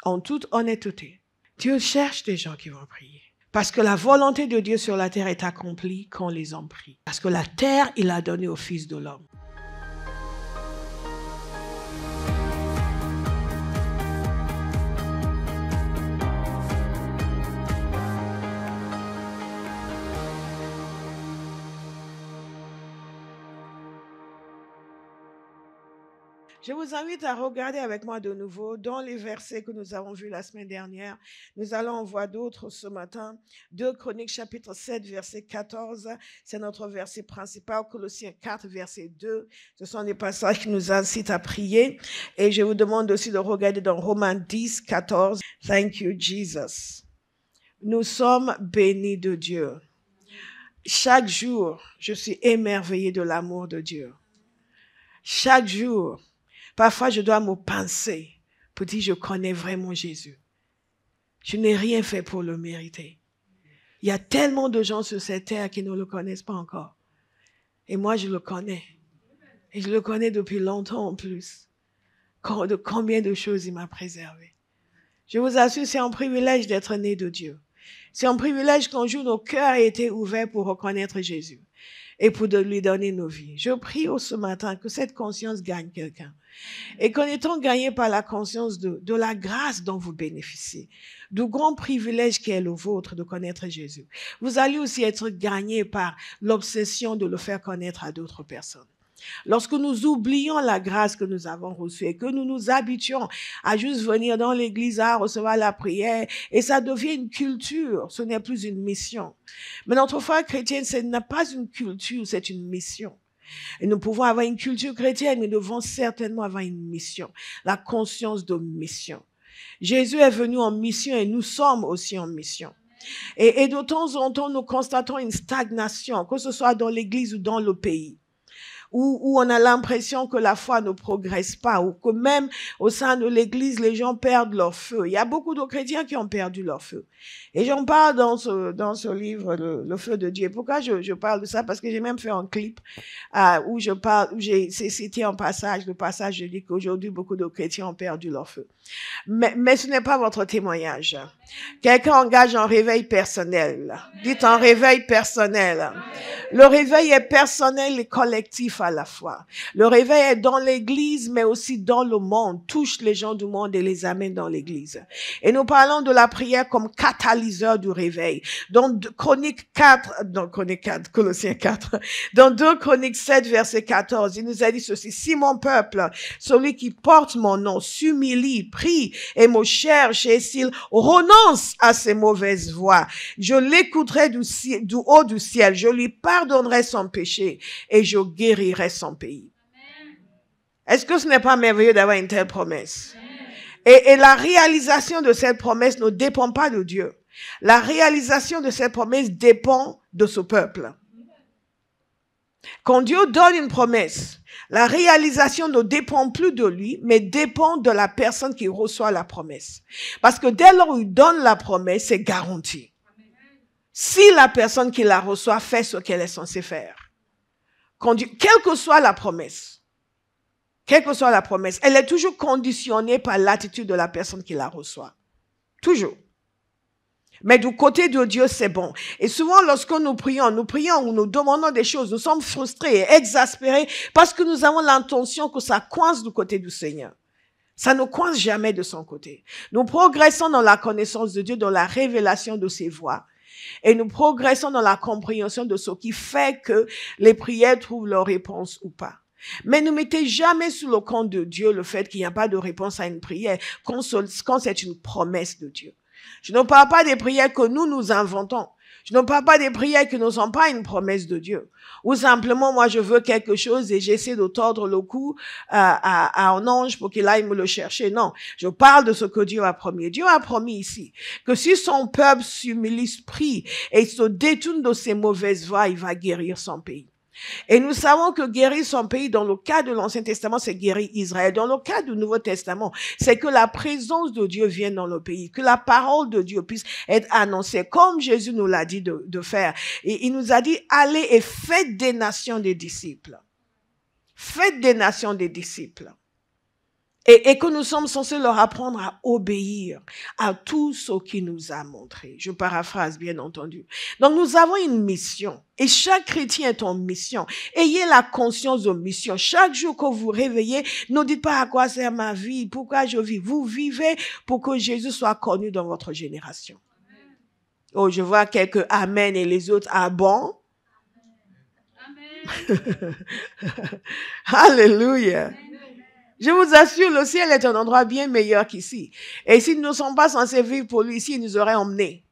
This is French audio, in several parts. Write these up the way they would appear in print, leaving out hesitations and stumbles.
en toute honnêteté. Dieu cherche des gens qui vont prier. Parce que la volonté de Dieu sur la terre est accomplie quand les hommes prient. Parce que la terre, il l'a donnée au Fils de l'homme. Je vous invite à regarder avec moi de nouveau dans les versets que nous avons vus la semaine dernière. Nous allons en voir d'autres ce matin. 2 Chroniques chapitre 7 verset 14. C'est notre verset principal. Colossiens 4 verset 2. Ce sont des passages qui nous incitent à prier. Et je vous demande aussi de regarder dans Romains 10, 14. Thank you, Jesus. Nous sommes bénis de Dieu. Chaque jour, je suis émerveillée de l'amour de Dieu. Chaque jour, parfois, je dois me pincer pour dire je connais vraiment Jésus. Je n'ai rien fait pour le mériter. Il y a tellement de gens sur cette terre qui ne le connaissent pas encore. Et moi, je le connais. Et je le connais depuis longtemps en plus. De combien de choses il m'a préservé. Je vous assure, c'est un privilège d'être né de Dieu. C'est un privilège qu'un jour nos cœurs aient été ouverts pour reconnaître Jésus et pour lui donner nos vies. Je prie ce matin que cette conscience gagne quelqu'un. Et qu'en étant gagné par la conscience de la grâce dont vous bénéficiez, du grand privilège qui est le vôtre de connaître Jésus, vous allez aussi être gagné par l'obsession de le faire connaître à d'autres personnes. Lorsque nous oublions la grâce que nous avons reçue et que nous nous habituons à juste venir dans l'église, à recevoir la prière, et ça devient une culture, ce n'est plus une mission. Mais notre foi chrétienne, ce n'est pas une culture, c'est une mission. Et nous pouvons avoir une culture chrétienne, mais nous devons certainement avoir une mission, la conscience de mission. Jésus est venu en mission et nous sommes aussi en mission. Et de temps en temps, nous constatons une stagnation, que ce soit dans l'église ou dans le pays. Où on a l'impression que la foi ne progresse pas, ou que même au sein de l'église, les gens perdent leur feu. Il y a beaucoup de chrétiens qui ont perdu leur feu. Et j'en parle dans ce livre, le feu de Dieu. Pourquoi je parle de ça? Parce que j'ai même fait un clip où j'ai cité un passage, le passage, je dis qu'aujourd'hui, beaucoup de chrétiens ont perdu leur feu. Mais ce n'est pas votre témoignage. Quelqu'un engage un réveil personnel. Dites un réveil personnel. Le réveil est personnel et collectif à la fois. Le réveil est dans l'église, mais aussi dans le monde, touche les gens du monde et les amène dans l'église. Et nous parlons de la prière comme catalyseur du réveil. Dans Colossiens 4, dans 2 Chroniques 7, verset 14, il nous a dit ceci: si mon peuple, celui qui porte mon nom, s'humilie, prie et me cherche, et s'il renonce à ses mauvaises voies, je l'écouterai du haut du ciel, je lui pardonnerai son péché et je guérirai son pays. Amen. Est-ce que ce n'est pas merveilleux d'avoir une telle promesse? Et la réalisation de cette promesse ne dépend pas de Dieu. La réalisation de cette promesse dépend de ce peuple. Quand Dieu donne une promesse, la réalisation ne dépend plus de lui, mais dépend de la personne qui reçoit la promesse. Parce que dès lors où il donne la promesse, c'est garanti. Si la personne qui la reçoit fait ce qu'elle est censée faire. Quelle que soit la promesse, elle est toujours conditionnée par l'attitude de la personne qui la reçoit. Toujours. Mais du côté de Dieu, c'est bon. Et souvent, lorsque nous prions ou nous demandons des choses, nous sommes frustrés et exaspérés parce que nous avons l'intention que ça coince du côté du Seigneur. Ça ne coince jamais de son côté. Nous progressons dans la connaissance de Dieu, dans la révélation de ses voies. Et nous progressons dans la compréhension de ce qui fait que les prières trouvent leur réponse ou pas. Mais ne mettez jamais sous le compte de Dieu le fait qu'il n'y a pas de réponse à une prière quand c'est une promesse de Dieu. Je ne parle pas des prières que nous inventons. Je ne parle pas des prières qui ne sont pas une promesse de Dieu. Ou simplement, moi, je veux quelque chose et j'essaie de tordre le cou à un ange pour qu'il aille me le chercher. Non, je parle de ce que Dieu a promis. Dieu a promis ici que si son peuple s'humilie, prie et se détourne de ses mauvaises voies, il va guérir son pays. Et nous savons que guérir son pays, dans le cas de l'Ancien Testament, c'est guérir Israël. Dans le cas du Nouveau Testament, c'est que la présence de Dieu vienne dans le pays, que la parole de Dieu puisse être annoncée, comme Jésus nous l'a dit de faire. Et il nous a dit, allez et faites des nations des disciples. Faites des nations des disciples. Et que nous sommes censés leur apprendre à obéir à tout ce qu'il nous a montré. Je paraphrase, bien entendu. Donc, nous avons une mission. Et chaque chrétien est en mission. Ayez la conscience de mission. Chaque jour que vous réveillez, ne dites pas à quoi sert ma vie, pourquoi je vis. Vous vivez pour que Jésus soit connu dans votre génération. Oh, je vois quelques amen et les autres, ah bon? Amen. Alléluia. Je vous assure, le ciel est un endroit bien meilleur qu'ici. Et si nous ne sommes pas censés vivre pour lui ici, il nous aurait emmenés.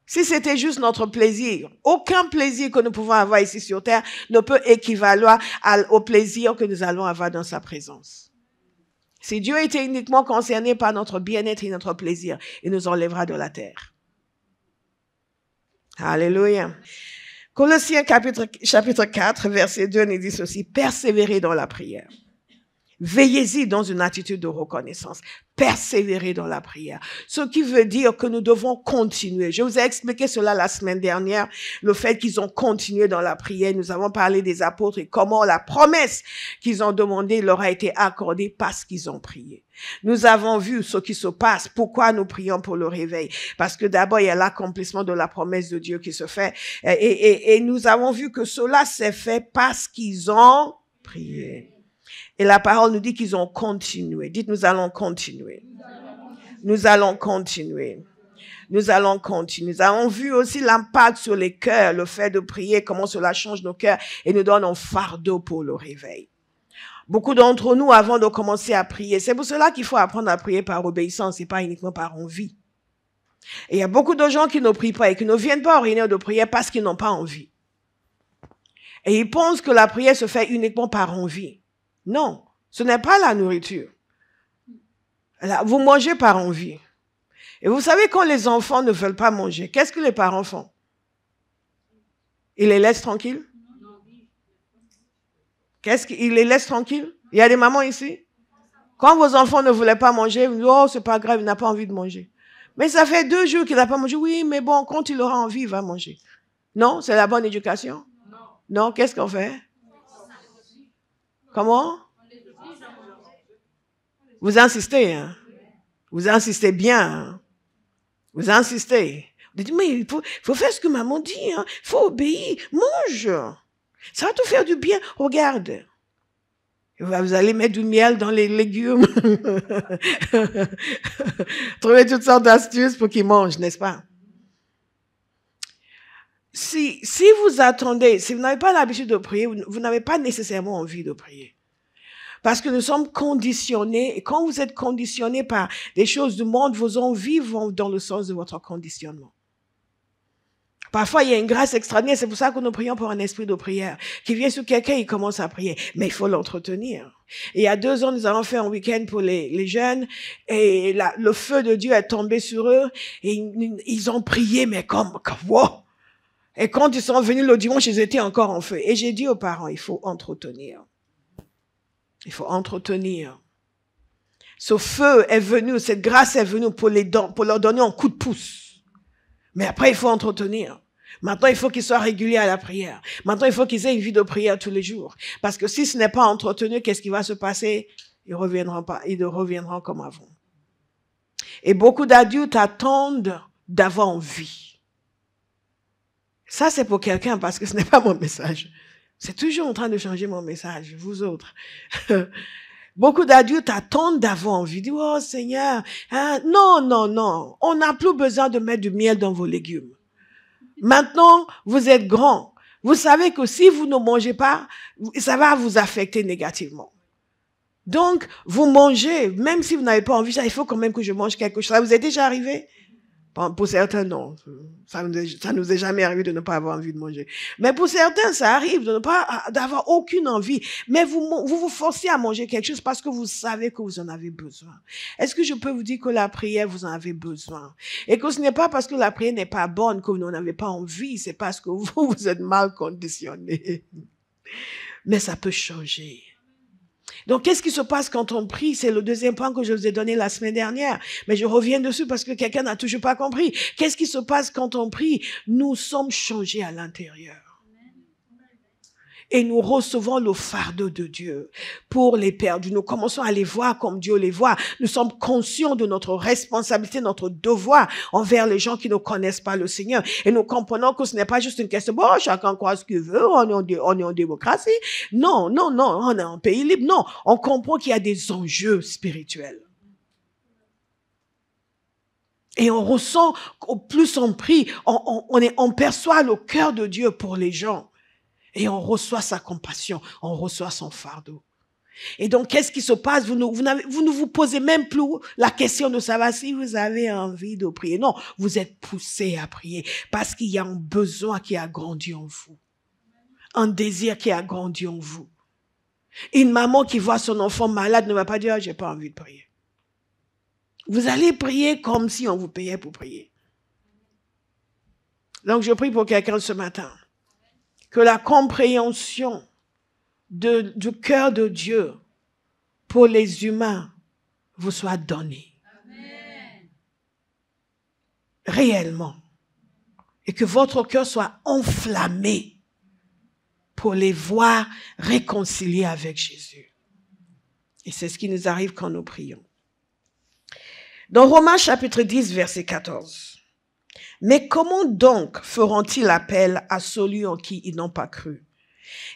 Si c'était juste notre plaisir, aucun plaisir que nous pouvons avoir ici sur terre ne peut équivaloir au plaisir que nous allons avoir dans sa présence. Si Dieu était uniquement concerné par notre bien-être et notre plaisir, il nous enlèvera de la terre. Alléluia. Colossiens chapitre 4, verset 2 nous dit ceci, persévérez dans la prière. Veillez-y dans une attitude de reconnaissance. Persévérez dans la prière. Ce qui veut dire que nous devons continuer. Je vous ai expliqué cela la semaine dernière, le fait qu'ils ont continué dans la prière. Nous avons parlé des apôtres et comment la promesse qu'ils ont demandée leur a été accordée parce qu'ils ont prié. Nous avons vu ce qui se passe. Pourquoi nous prions pour le réveil? Parce que d'abord, il y a l'accomplissement de la promesse de Dieu qui se fait. Et nous avons vu que cela s'est fait parce qu'ils ont prié. Et la parole nous dit qu'ils ont continué. Dites, nous allons continuer. Nous allons continuer. Nous allons continuer. Nous avons vu aussi l'impact sur les cœurs, le fait de prier, comment cela change nos cœurs et nous donne un fardeau pour le réveil. Beaucoup d'entre nous, avant de commencer à prier, c'est pour cela qu'il faut apprendre à prier par obéissance et pas uniquement par envie. Et il y a beaucoup de gens qui ne prient pas et qui ne viennent pas aux réunions de prière parce qu'ils n'ont pas envie. Et ils pensent que la prière se fait uniquement par envie. Non, ce n'est pas la nourriture. Vous mangez par envie. Et vous savez, quand les enfants ne veulent pas manger, qu'est-ce que les parents font? Ils les laissent tranquilles? Ils les laissent tranquilles? Il y a des mamans ici? Quand vos enfants ne voulaient pas manger, vous dites, oh, c'est pas grave, il n'a pas envie de manger. Mais ça fait 2 jours qu'il n'a pas mangé. Oui, mais bon, quand il aura envie, il va manger. Non, c'est la bonne éducation? Non, qu'est-ce qu'on fait? Comment? Vous insistez, hein? Vous insistez bien, hein? Vous insistez. Vous dites, mais il faut faire ce que maman dit, hein? Il faut obéir, mange. Ça va te faire du bien. Regarde. Vous allez mettre du miel dans les légumes. Trouver toutes sortes d'astuces pour qu'ils mangent, n'est-ce pas? Si vous attendez, si vous n'avez pas l'habitude de prier, vous n'avez pas nécessairement envie de prier. Parce que nous sommes conditionnés, et quand vous êtes conditionné par des choses du monde, vos envies vont dans le sens de votre conditionnement. Parfois, il y a une grâce extraordinaire, c'est pour ça que nous prions pour un esprit de prière, qui vient sur quelqu'un, il commence à prier, mais il faut l'entretenir. Et il y a 2 ans, nous avons fait un week-end pour les jeunes, et le feu de Dieu est tombé sur eux, et ils ont prié, mais comme wow! Et quand ils sont venus le dimanche, ils étaient encore en feu. Et j'ai dit aux parents, il faut entretenir. Il faut entretenir. Ce feu est venu, cette grâce est venue pour leur donner un coup de pouce. Mais après, il faut entretenir. Maintenant, il faut qu'ils soient réguliers à la prière. Maintenant, il faut qu'ils aient une vie de prière tous les jours. Parce que si ce n'est pas entretenu, qu'est-ce qui va se passer? Ils ne reviendront comme avant. Et beaucoup d'adultes attendent d'avoir envie. Ça, c'est pour quelqu'un parce que ce n'est pas mon message. C'est toujours en train de changer mon message, vous autres. Beaucoup d'adultes attendent d'avoir envie. Ils disent, oh Seigneur, hein? Non. On n'a plus besoin de mettre du miel dans vos légumes. Maintenant, vous êtes grands. Vous savez que si vous ne mangez pas, ça va vous affecter négativement. Donc, vous mangez, même si vous n'avez pas envie, il faut quand même que je mange quelque chose. Ça vous est déjà arrivé? Pour certains, non. Ça nous est jamais arrivé de ne pas avoir envie de manger. Mais pour certains, ça arrive d'avoir aucune envie. Mais vous forcez à manger quelque chose parce que vous savez que vous en avez besoin. Est-ce que je peux vous dire que la prière, vous en avez besoin? Et que ce n'est pas parce que la prière n'est pas bonne que vous n'en avez pas envie. C'est parce que vous êtes mal conditionné. Mais ça peut changer. Donc, qu'est-ce qui se passe quand on prie? C'est le 2e point que je vous ai donné la semaine dernière. Mais je reviens dessus parce que quelqu'un n'a toujours pas compris. Qu'est-ce qui se passe quand on prie? Nous sommes changés à l'intérieur. et nous recevons le fardeau de Dieu pour les perdus. Nous commençons à les voir comme Dieu les voit. Nous sommes conscients de notre responsabilité, notre devoir envers les gens qui ne connaissent pas le Seigneur. Et nous comprenons que ce n'est pas juste une question, bon, chacun croit ce qu'il veut, on est en démocratie. Non, on est en pays libre. Non, on comprend qu'il y a des enjeux spirituels. Et on ressent, au plus on prie, on perçoit le cœur de Dieu pour les gens. Et on reçoit sa compassion, on reçoit son fardeau. Et donc, qu'est-ce qui se passe? Vous ne vous posez même plus la question de savoir si vous avez envie de prier. Non, vous êtes poussé à prier parce qu'il y a un besoin qui a grandi en vous. Un désir qui a grandi en vous. Une maman qui voit son enfant malade ne va pas dire « j'ai pas envie de prier ». Vous allez prier comme si on vous payait pour prier. Donc, je prie pour quelqu'un ce matin. Que la compréhension du cœur de Dieu pour les humains vous soit donnée. Amen. Réellement. Et que votre cœur soit enflammé pour les voir réconciliés avec Jésus. Et c'est ce qui nous arrive quand nous prions. Dans Romains chapitre 10, verset 14. Mais comment donc feront-ils appel à celui en qui ils n'ont pas cru?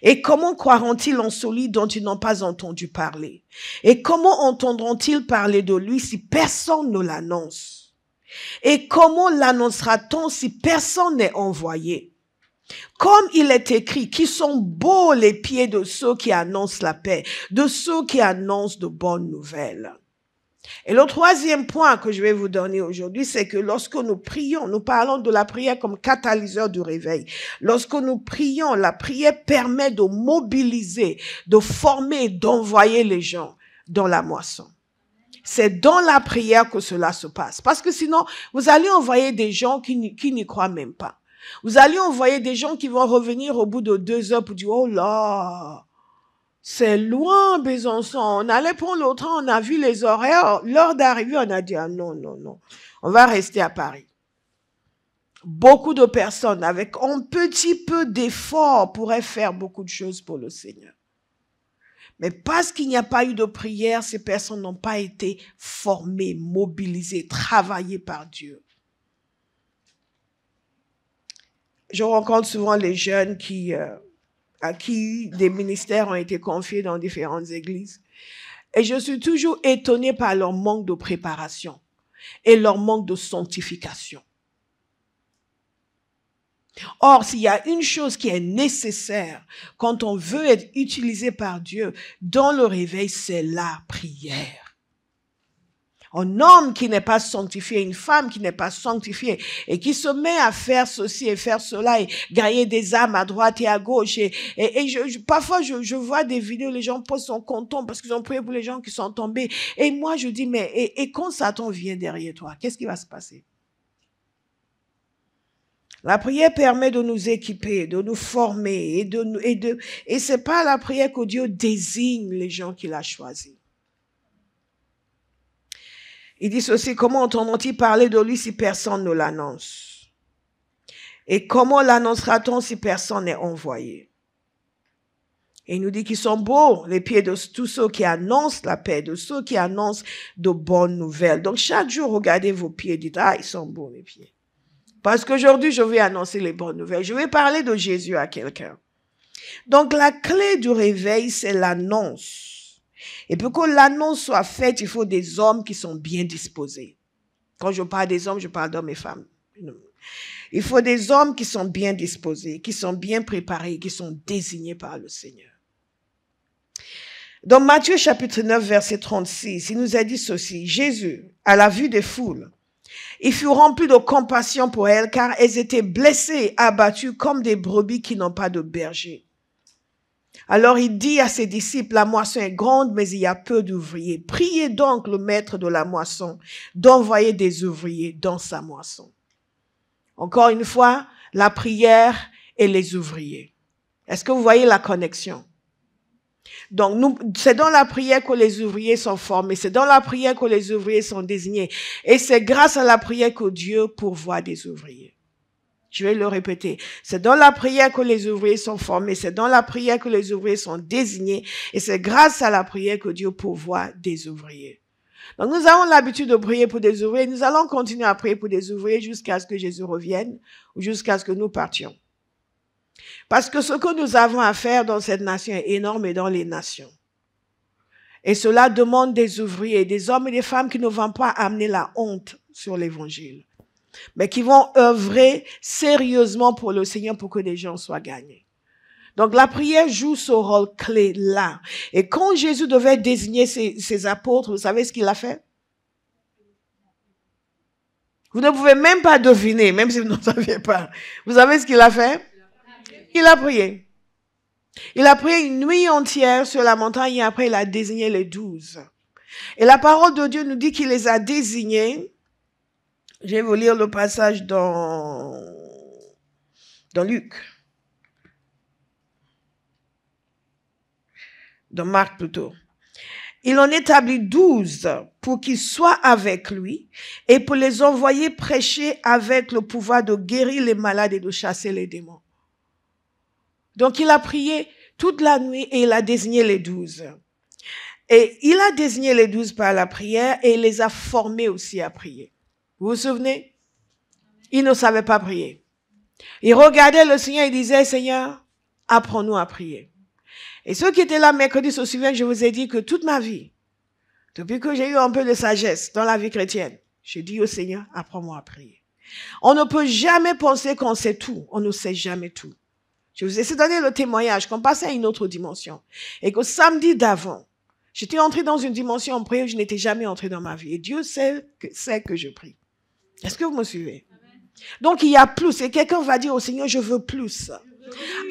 Et comment croiront-ils en celui dont ils n'ont pas entendu parler? Et comment entendront-ils parler de lui si personne ne l'annonce? Et comment l'annoncera-t-on si personne n'est envoyé? Comme il est écrit, qui sont beaux les pieds de ceux qui annoncent la paix, de ceux qui annoncent de bonnes nouvelles. Et le troisième point que je vais vous donner aujourd'hui, c'est que lorsque nous prions, nous parlons de la prière comme catalyseur du réveil. Lorsque nous prions, la prière permet de mobiliser, de former, d'envoyer les gens dans la moisson. C'est dans la prière que cela se passe. Parce que sinon, vous allez envoyer des gens qui n'y croient même pas. Vous allez envoyer des gens qui vont revenir au bout de 2 heures pour dire « Oh là !» C'est loin, Besançon. On allait prendre le train, on a vu les horaires. L'heure d'arrivée, on a dit, ah non, on va rester à Paris. Beaucoup de personnes, avec un petit peu d'effort, pourraient faire beaucoup de choses pour le Seigneur. Mais parce qu'il n'y a pas eu de prière, ces personnes n'ont pas été formées, mobilisées, travaillées par Dieu. Je rencontre souvent les jeunes à qui des ministères ont été confiés dans différentes églises. Et je suis toujours étonnée par leur manque de préparation et leur manque de sanctification. Or, s'il y a une chose qui est nécessaire quand on veut être utilisé par Dieu dans le réveil, c'est la prière. Un homme qui n'est pas sanctifié, une femme qui n'est pas sanctifiée et qui se met à faire ceci et faire cela et gagner des âmes à droite et à gauche. Parfois, je vois des vidéos, les gens sont contents parce qu'ils ont prié pour les gens qui sont tombés. Et moi, je dis, mais et quand Satan vient derrière toi, qu'est-ce qui va se passer? La prière permet de nous équiper, de nous former et c'est pas la prière que Dieu désigne les gens qu'il a choisis. Il dit ceci, comment entendront-ils parler de lui si personne ne l'annonce? Et comment l'annoncera-t-on si personne n'est envoyé? Et il nous dit qu'ils sont beaux, les pieds de tous ceux qui annoncent la paix, de ceux qui annoncent de bonnes nouvelles. Donc chaque jour, regardez vos pieds et dites, ah, ils sont beaux mes pieds. Parce qu'aujourd'hui, je vais annoncer les bonnes nouvelles. Je vais parler de Jésus à quelqu'un. Donc la clé du réveil, c'est l'annonce. Et pour que l'annonce soit faite, il faut des hommes qui sont bien disposés. Quand je parle des hommes, je parle d'hommes et femmes. Il faut des hommes qui sont bien disposés, qui sont bien préparés, qui sont désignés par le Seigneur. Dans Matthieu chapitre 9, verset 36, il nous a dit ceci. Jésus, à la vue des foules, il fut rempli de compassion pour elles, car elles étaient blessées, abattues comme des brebis qui n'ont pas de berger. Alors il dit à ses disciples, la moisson est grande, mais il y a peu d'ouvriers. Priez donc le maître de la moisson d'envoyer des ouvriers dans sa moisson. Encore une fois, la prière et les ouvriers. Est-ce que vous voyez la connexion? Donc, c'est dans la prière que les ouvriers sont formés. C'est dans la prière que les ouvriers sont désignés. Et c'est grâce à la prière que Dieu pourvoit des ouvriers. Je vais le répéter. C'est dans la prière que les ouvriers sont formés. C'est dans la prière que les ouvriers sont désignés. Et c'est grâce à la prière que Dieu pourvoit des ouvriers. Donc nous avons l'habitude de prier pour des ouvriers. Nous allons continuer à prier pour des ouvriers jusqu'à ce que Jésus revienne ou jusqu'à ce que nous partions. Parce que ce que nous avons à faire dans cette nation est énorme et dans les nations. Et cela demande des ouvriers, des hommes et des femmes qui ne vont pas amener la honte sur l'évangile, mais qui vont œuvrer sérieusement pour le Seigneur pour que les gens soient gagnés. Donc la prière joue ce rôle clé là. Et quand Jésus devait désigner ses apôtres, vous savez ce qu'il a fait? Vous ne pouvez même pas deviner, même si vous ne saviez pas. Vous savez ce qu'il a fait? Il a prié. Il a prié une nuit entière sur la montagne et après il a désigné les 12. Et la parole de Dieu nous dit qu'il les a désignés. Je vais vous lire le passage dans Luc. Dans Marc plutôt. Il en établit 12 pour qu'ils soient avec lui et pour les envoyer prêcher avec le pouvoir de guérir les malades et de chasser les démons. Donc il a prié toute la nuit et il a désigné les 12. Et il a désigné les 12 par la prière et il les a formés aussi à prier. Vous vous souvenez? Il ne savait pas prier. Il regardait le Seigneur et disait, Seigneur, apprends-nous à prier. Et ceux qui étaient là mercredi se souviennent, je vous ai dit que toute ma vie, depuis que j'ai eu un peu de sagesse dans la vie chrétienne, j'ai dit au Seigneur, apprends-moi à prier. On ne peut jamais penser qu'on sait tout. On ne sait jamais tout. Je vous ai donné le témoignage qu'on passait à une autre dimension. Et que samedi d'avant, j'étais entrée dans une dimension en prière où je n'étais jamais entrée dans ma vie. Et Dieu sait que je prie. Est-ce que vous me suivez? Donc il y a plus. Et quelqu'un va dire au Seigneur, je veux plus.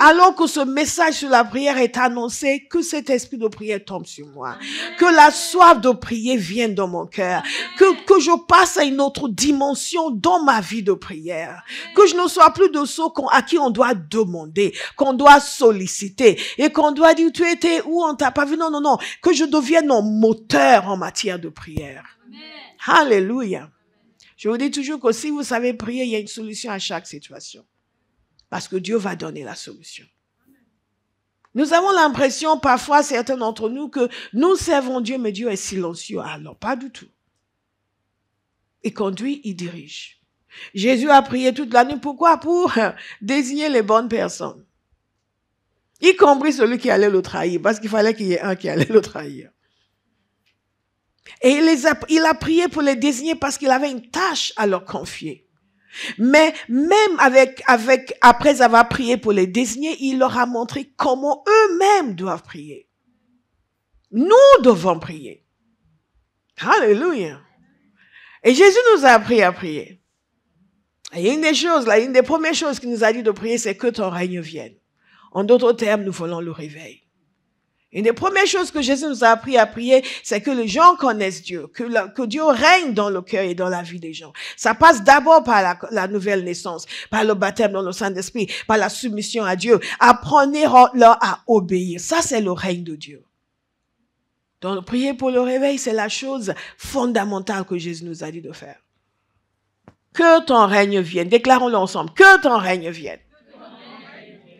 Alors que ce message sur la prière est annoncé, que cet esprit de prière tombe sur moi. Que la soif de prier vienne dans mon cœur. Que je passe à une autre dimension dans ma vie de prière. Que je ne sois plus de ceux à qui on doit demander, qu'on doit solliciter et qu'on doit dire, tu étais où, on t'a pas vu. Non, non, non. Que je devienne un moteur en matière de prière. Amen. Alléluia. Je vous dis toujours que si vous savez prier, il y a une solution à chaque situation. Parce que Dieu va donner la solution. Nous avons l'impression, parfois, certains d'entre nous, que nous servons Dieu, mais Dieu est silencieux. Alors, pas du tout. Il conduit, il dirige. Jésus a prié toute la nuit. Pourquoi? Pour désigner les bonnes personnes. Y compris celui qui allait le trahir, parce qu'il fallait qu'il y ait un qui allait le trahir. Et il a prié pour les désigner parce qu'il avait une tâche à leur confier. Mais même après avoir prié pour les désigner, il leur a montré comment eux-mêmes doivent prier. Nous devons prier. Alléluia. Et Jésus nous a appris à prier. Et une des premières choses qu'il nous a dit de prier, c'est que ton règne vienne. En d'autres termes, nous voulons le réveil. Une des premières choses que Jésus nous a appris à prier, c'est que les gens connaissent Dieu, que Dieu règne dans le cœur et dans la vie des gens. Ça passe d'abord par la nouvelle naissance, par le baptême dans le Saint-Esprit, par la soumission à Dieu. Apprenez-leur à obéir. Ça, c'est le règne de Dieu. Donc, prier pour le réveil, c'est la chose fondamentale que Jésus nous a dit de faire. Que ton règne vienne. Déclarons-le ensemble. Que ton règne vienne.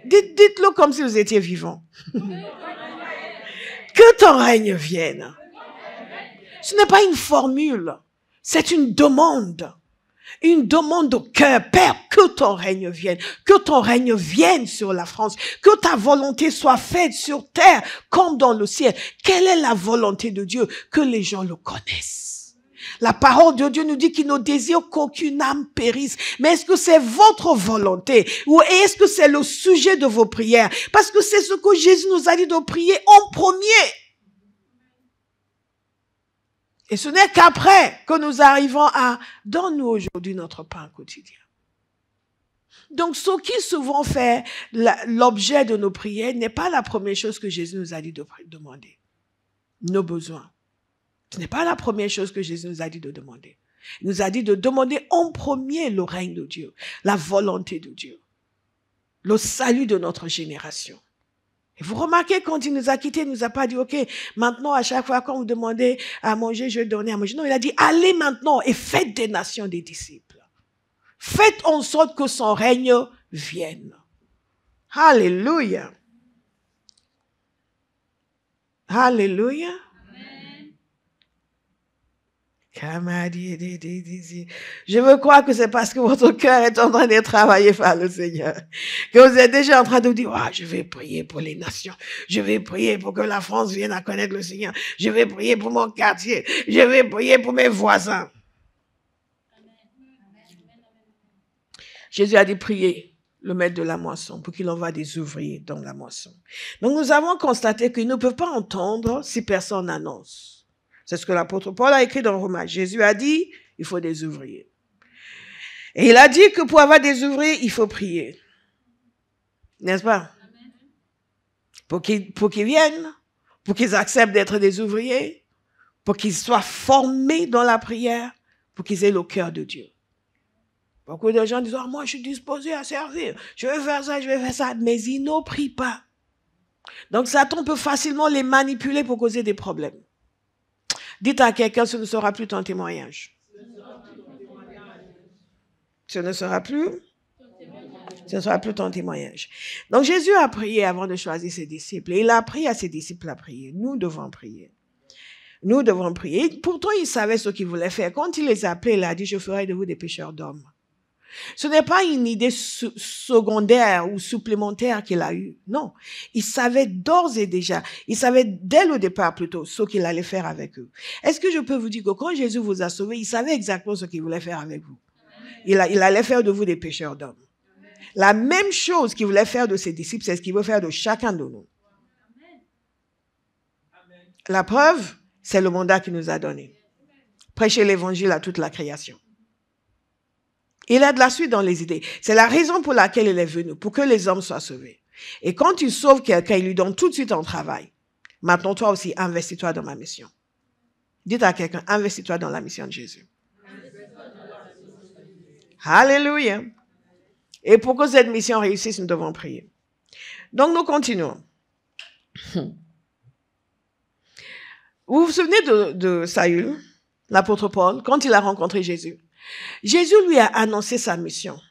Dites-le comme si vous étiez vivant. Que ton règne vienne. Ce n'est pas une formule, c'est une demande. Une demande au cœur. Père, que ton règne vienne. Que ton règne vienne sur la France. Que ta volonté soit faite sur terre comme dans le ciel. Quelle est la volonté de Dieu? Que les gens le connaissent. La parole de Dieu nous dit qu'il ne désire qu'aucune âme périsse. Mais est-ce que c'est votre volonté? Ou est-ce que c'est le sujet de vos prières? Parce que c'est ce que Jésus nous a dit de prier en premier. Et ce n'est qu'après que nous arrivons à « donne-nous aujourd'hui notre pain quotidien ». Donc, ce qui souvent fait l'objet de nos prières n'est pas la première chose que Jésus nous a dit de demander. Nos besoins. Ce n'est pas la première chose que Jésus nous a dit de demander. Il nous a dit de demander en premier le règne de Dieu, la volonté de Dieu, le salut de notre génération. Et vous remarquez, quand il nous a quittés, il ne nous a pas dit, OK, maintenant, à chaque fois qu'on vous demandez à manger, je vais donner à manger. Non, il a dit, allez maintenant et faites des nations des disciples. Faites en sorte que son règne vienne. Alléluia. Alléluia. Je veux croire que c'est parce que votre cœur est en train de travailler par le Seigneur. Que vous êtes déjà en train de vous dire, oh, je vais prier pour les nations. Je vais prier pour que la France vienne à connaître le Seigneur. Je vais prier pour mon quartier. Je vais prier pour mes voisins. Jésus a dit, priez le maître de la moisson pour qu'il envoie des ouvriers dans la moisson. Donc nous avons constaté qu'ils ne peuvent pas entendre si personne n'annonce. C'est ce que l'apôtre Paul a écrit dans Romains. Jésus a dit, il faut des ouvriers. Et il a dit que pour avoir des ouvriers, il faut prier. N'est-ce pas? Pour qu'ils viennent, pour qu'ils acceptent d'être des ouvriers, pour qu'ils soient formés dans la prière, pour qu'ils aient le cœur de Dieu. Beaucoup de gens disent, oh, moi je suis disposé à servir, je vais faire ça, je vais faire ça, mais ils ne prient pas. Donc Satan peut facilement les manipuler pour causer des problèmes. Dites à quelqu'un, ce ne sera plus ton témoignage. Ce ne sera plus ton témoignage. Donc Jésus a prié avant de choisir ses disciples. Et il a appris à ses disciples à prier. Nous devons prier. Nous devons prier. Pourtant, il savait ce qu'il voulait faire. Quand il les a appelés, il a dit, je ferai de vous des pêcheurs d'hommes. Ce n'est pas une idée secondaire ou supplémentaire qu'il a eue. Non. Il savait d'ores et déjà, il savait dès le départ plutôt ce qu'il allait faire avec eux. Est-ce que je peux vous dire que quand Jésus vous a sauvés, il savait exactement ce qu'il voulait faire avec vous? Il allait faire de vous des pêcheurs d'hommes. La même chose qu'il voulait faire de ses disciples, c'est ce qu'il veut faire de chacun de nous. La preuve, c'est le mandat qu'il nous a donné. Prêcher l'évangile à toute la création. Il a de la suite dans les idées. C'est la raison pour laquelle il est venu, pour que les hommes soient sauvés. Et quand il sauve quelqu'un, il lui donne tout de suite un travail. Maintenant, toi aussi, investis-toi dans ma mission. Dites à quelqu'un, investis-toi dans la mission de Jésus. Alléluia. Et pour que cette mission réussisse, nous devons prier. Donc, nous continuons. Vous vous souvenez de Saül, l'apôtre Paul, quand il a rencontré Jésus? Jésus lui a annoncé sa mission.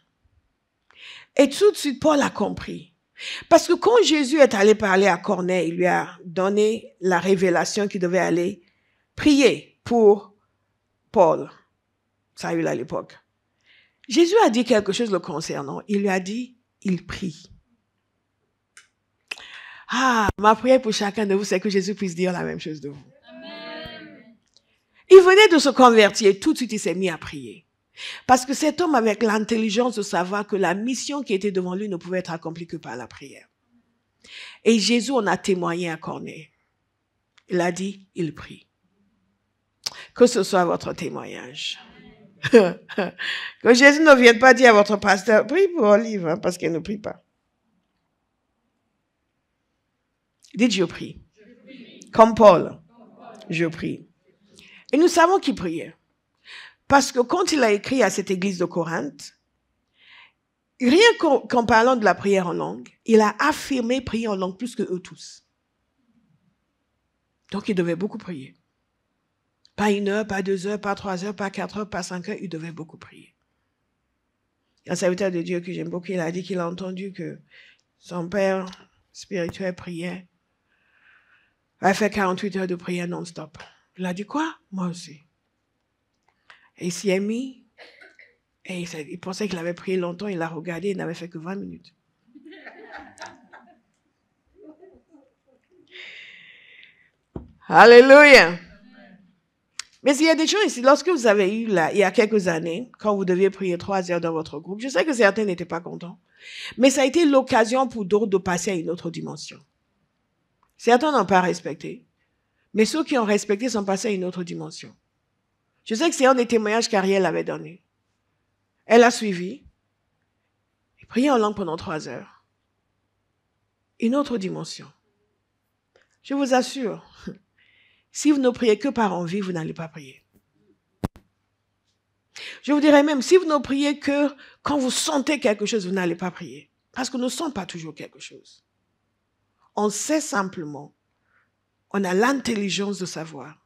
Et tout de suite, Paul a compris. Parce que quand Jésus est allé parler à Corneille, il lui a donné la révélation qu'il devait aller prier pour Paul, Saül à l'époque. Jésus a dit quelque chose le concernant. Il lui a dit, il prie. Ah, ma prière pour chacun de vous, c'est que Jésus puisse dire la même chose de vous. Amen. Il venait de se convertir, tout de suite il s'est mis à prier. Parce que cet homme avait l'intelligence de savoir que la mission qui était devant lui ne pouvait être accomplie que par la prière. Et Jésus en a témoigné à Corneille. Il a dit, il prie. Que ce soit votre témoignage. Que Jésus ne vienne pas dire à votre pasteur, prie pour Olive, hein, parce qu'elle ne prie pas. Dites, je prie. Comme Paul, je prie. Et nous savons qu'il priait. Parce que quand il a écrit à cette église de Corinthe, rien qu'en parlant de la prière en langue, il a affirmé prier en langue plus que eux tous. Donc il devait beaucoup prier. Pas 1 heure, pas 2 heures, pas 3 heures, pas 4 heures, pas 5 heures, il devait beaucoup prier. Un serviteur de Dieu que j'aime beaucoup, il a dit qu'il a entendu que son père spirituel priait. Il a fait 48 heures de prière non-stop. Il a dit quoi? Moi aussi. Et il s'y est mis. Et il pensait qu'il avait prié longtemps. Il a regardé. Il n'avait fait que 20 minutes. Alléluia. Mais il y a des gens ici, lorsque vous avez eu là, il y a quelques années, quand vous deviez prier 3 heures dans votre groupe, je sais que certains n'étaient pas contents. Mais ça a été l'occasion pour d'autres de passer à une autre dimension. Certains n'ont pas respecté. Mais ceux qui ont respecté sont passés à une autre dimension. Je sais que c'est un des témoignages qu'Ariel avait donné. Elle a suivi. Et prié en langue pendant 3 heures. Une autre dimension. Je vous assure, si vous ne priez que par envie, vous n'allez pas prier. Je vous dirais même, si vous ne priez que quand vous sentez quelque chose, vous n'allez pas prier. Parce qu'on ne sent pas toujours quelque chose. On sait simplement, on a l'intelligence de savoir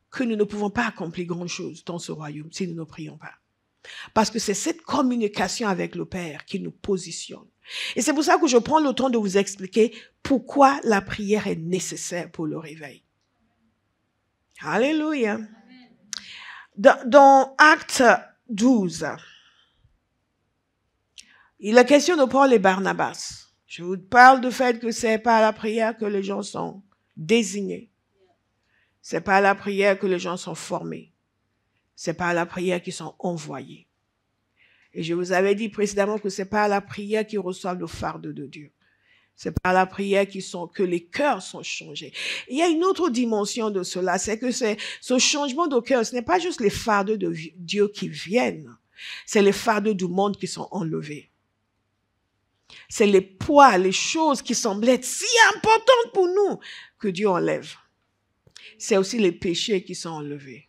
que nous ne pouvons pas accomplir grand-chose dans ce royaume si nous ne prions pas. Parce que c'est cette communication avec le Père qui nous positionne. Et c'est pour ça que je prends le temps de vous expliquer pourquoi la prière est nécessaire pour le réveil. Alléluia. Dans Actes 12, il est question de Paul et Barnabas. Je vous parle du fait que c'est pas à la prière que les gens sont désignés. C'est pas à la prière que les gens sont formés. C'est pas à la prière qu'ils sont envoyés. Et je vous avais dit précédemment que c'est pas à la prière qu'ils reçoivent le fardeau de Dieu. C'est pas à la prière que les cœurs sont changés. Il y a une autre dimension de cela, c'est que ce changement de cœur, ce n'est pas juste les fardeaux de Dieu qui viennent, c'est les fardeaux du monde qui sont enlevés. C'est les poids, les choses qui semblaient être si importantes pour nous que Dieu enlève. C'est aussi les péchés qui sont enlevés.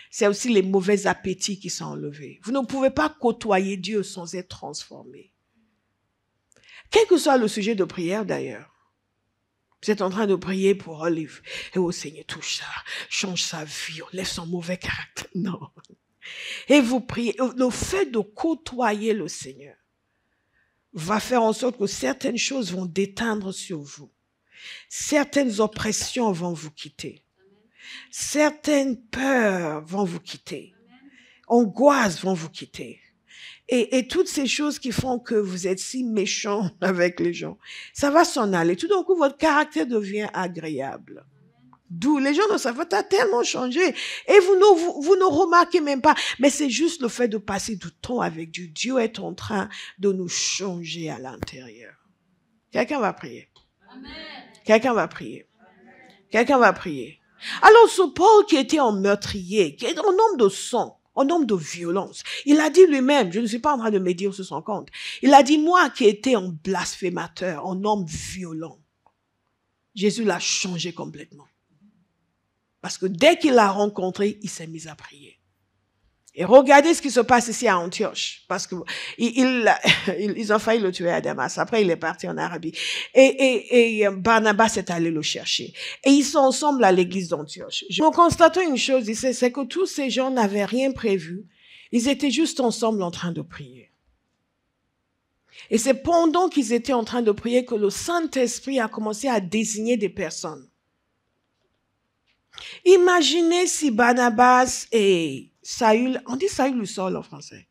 C'est aussi les mauvais appétits qui sont enlevés. Vous ne pouvez pas côtoyer Dieu sans être transformé. Quel que soit le sujet de prière d'ailleurs, vous êtes en train de prier pour Olive. Et oh Seigneur, touche ça, change sa vie, enlève son mauvais caractère. Non. Et vous priez. Le fait de côtoyer le Seigneur va faire en sorte que certaines choses vont déteindre sur vous. Certaines oppressions vont vous quitter. Certaines peurs vont vous quitter. Angoisses vont vous quitter. Et toutes ces choses qui font que vous êtes si méchant avec les gens, ça va s'en aller. Tout d'un coup, votre caractère devient agréable. D'où les gens ne savent pas tellement changé. Et vous ne remarquez même pas. Mais c'est juste le fait de passer du temps avec Dieu. Dieu est en train de nous changer à l'intérieur. Quelqu'un va prier. Amen. Quelqu'un va prier. Quelqu'un va prier. Alors ce Paul qui était un meurtrier, qui est un homme de sang, un homme de violence, il a dit lui-même, je ne suis pas en train de médire sur son compte, il a dit, moi qui étais un blasphémateur, un homme violent, Jésus l'a changé complètement. Parce que dès qu'il l'a rencontré, il s'est mis à prier. Et regardez ce qui se passe ici à Antioche. Parce que ils ont failli le tuer à Damas. Après, il est parti en Arabie. Et Barnabas est allé le chercher. Et ils sont ensemble à l'église d'Antioche. Nous constatons une chose ici, c'est que tous ces gens n'avaient rien prévu. Ils étaient juste ensemble en train de prier. Et c'est pendant qu'ils étaient en train de prier que le Saint-Esprit a commencé à désigner des personnes. Imaginez si Barnabas et Saül, on dit Saül ou Saul en français?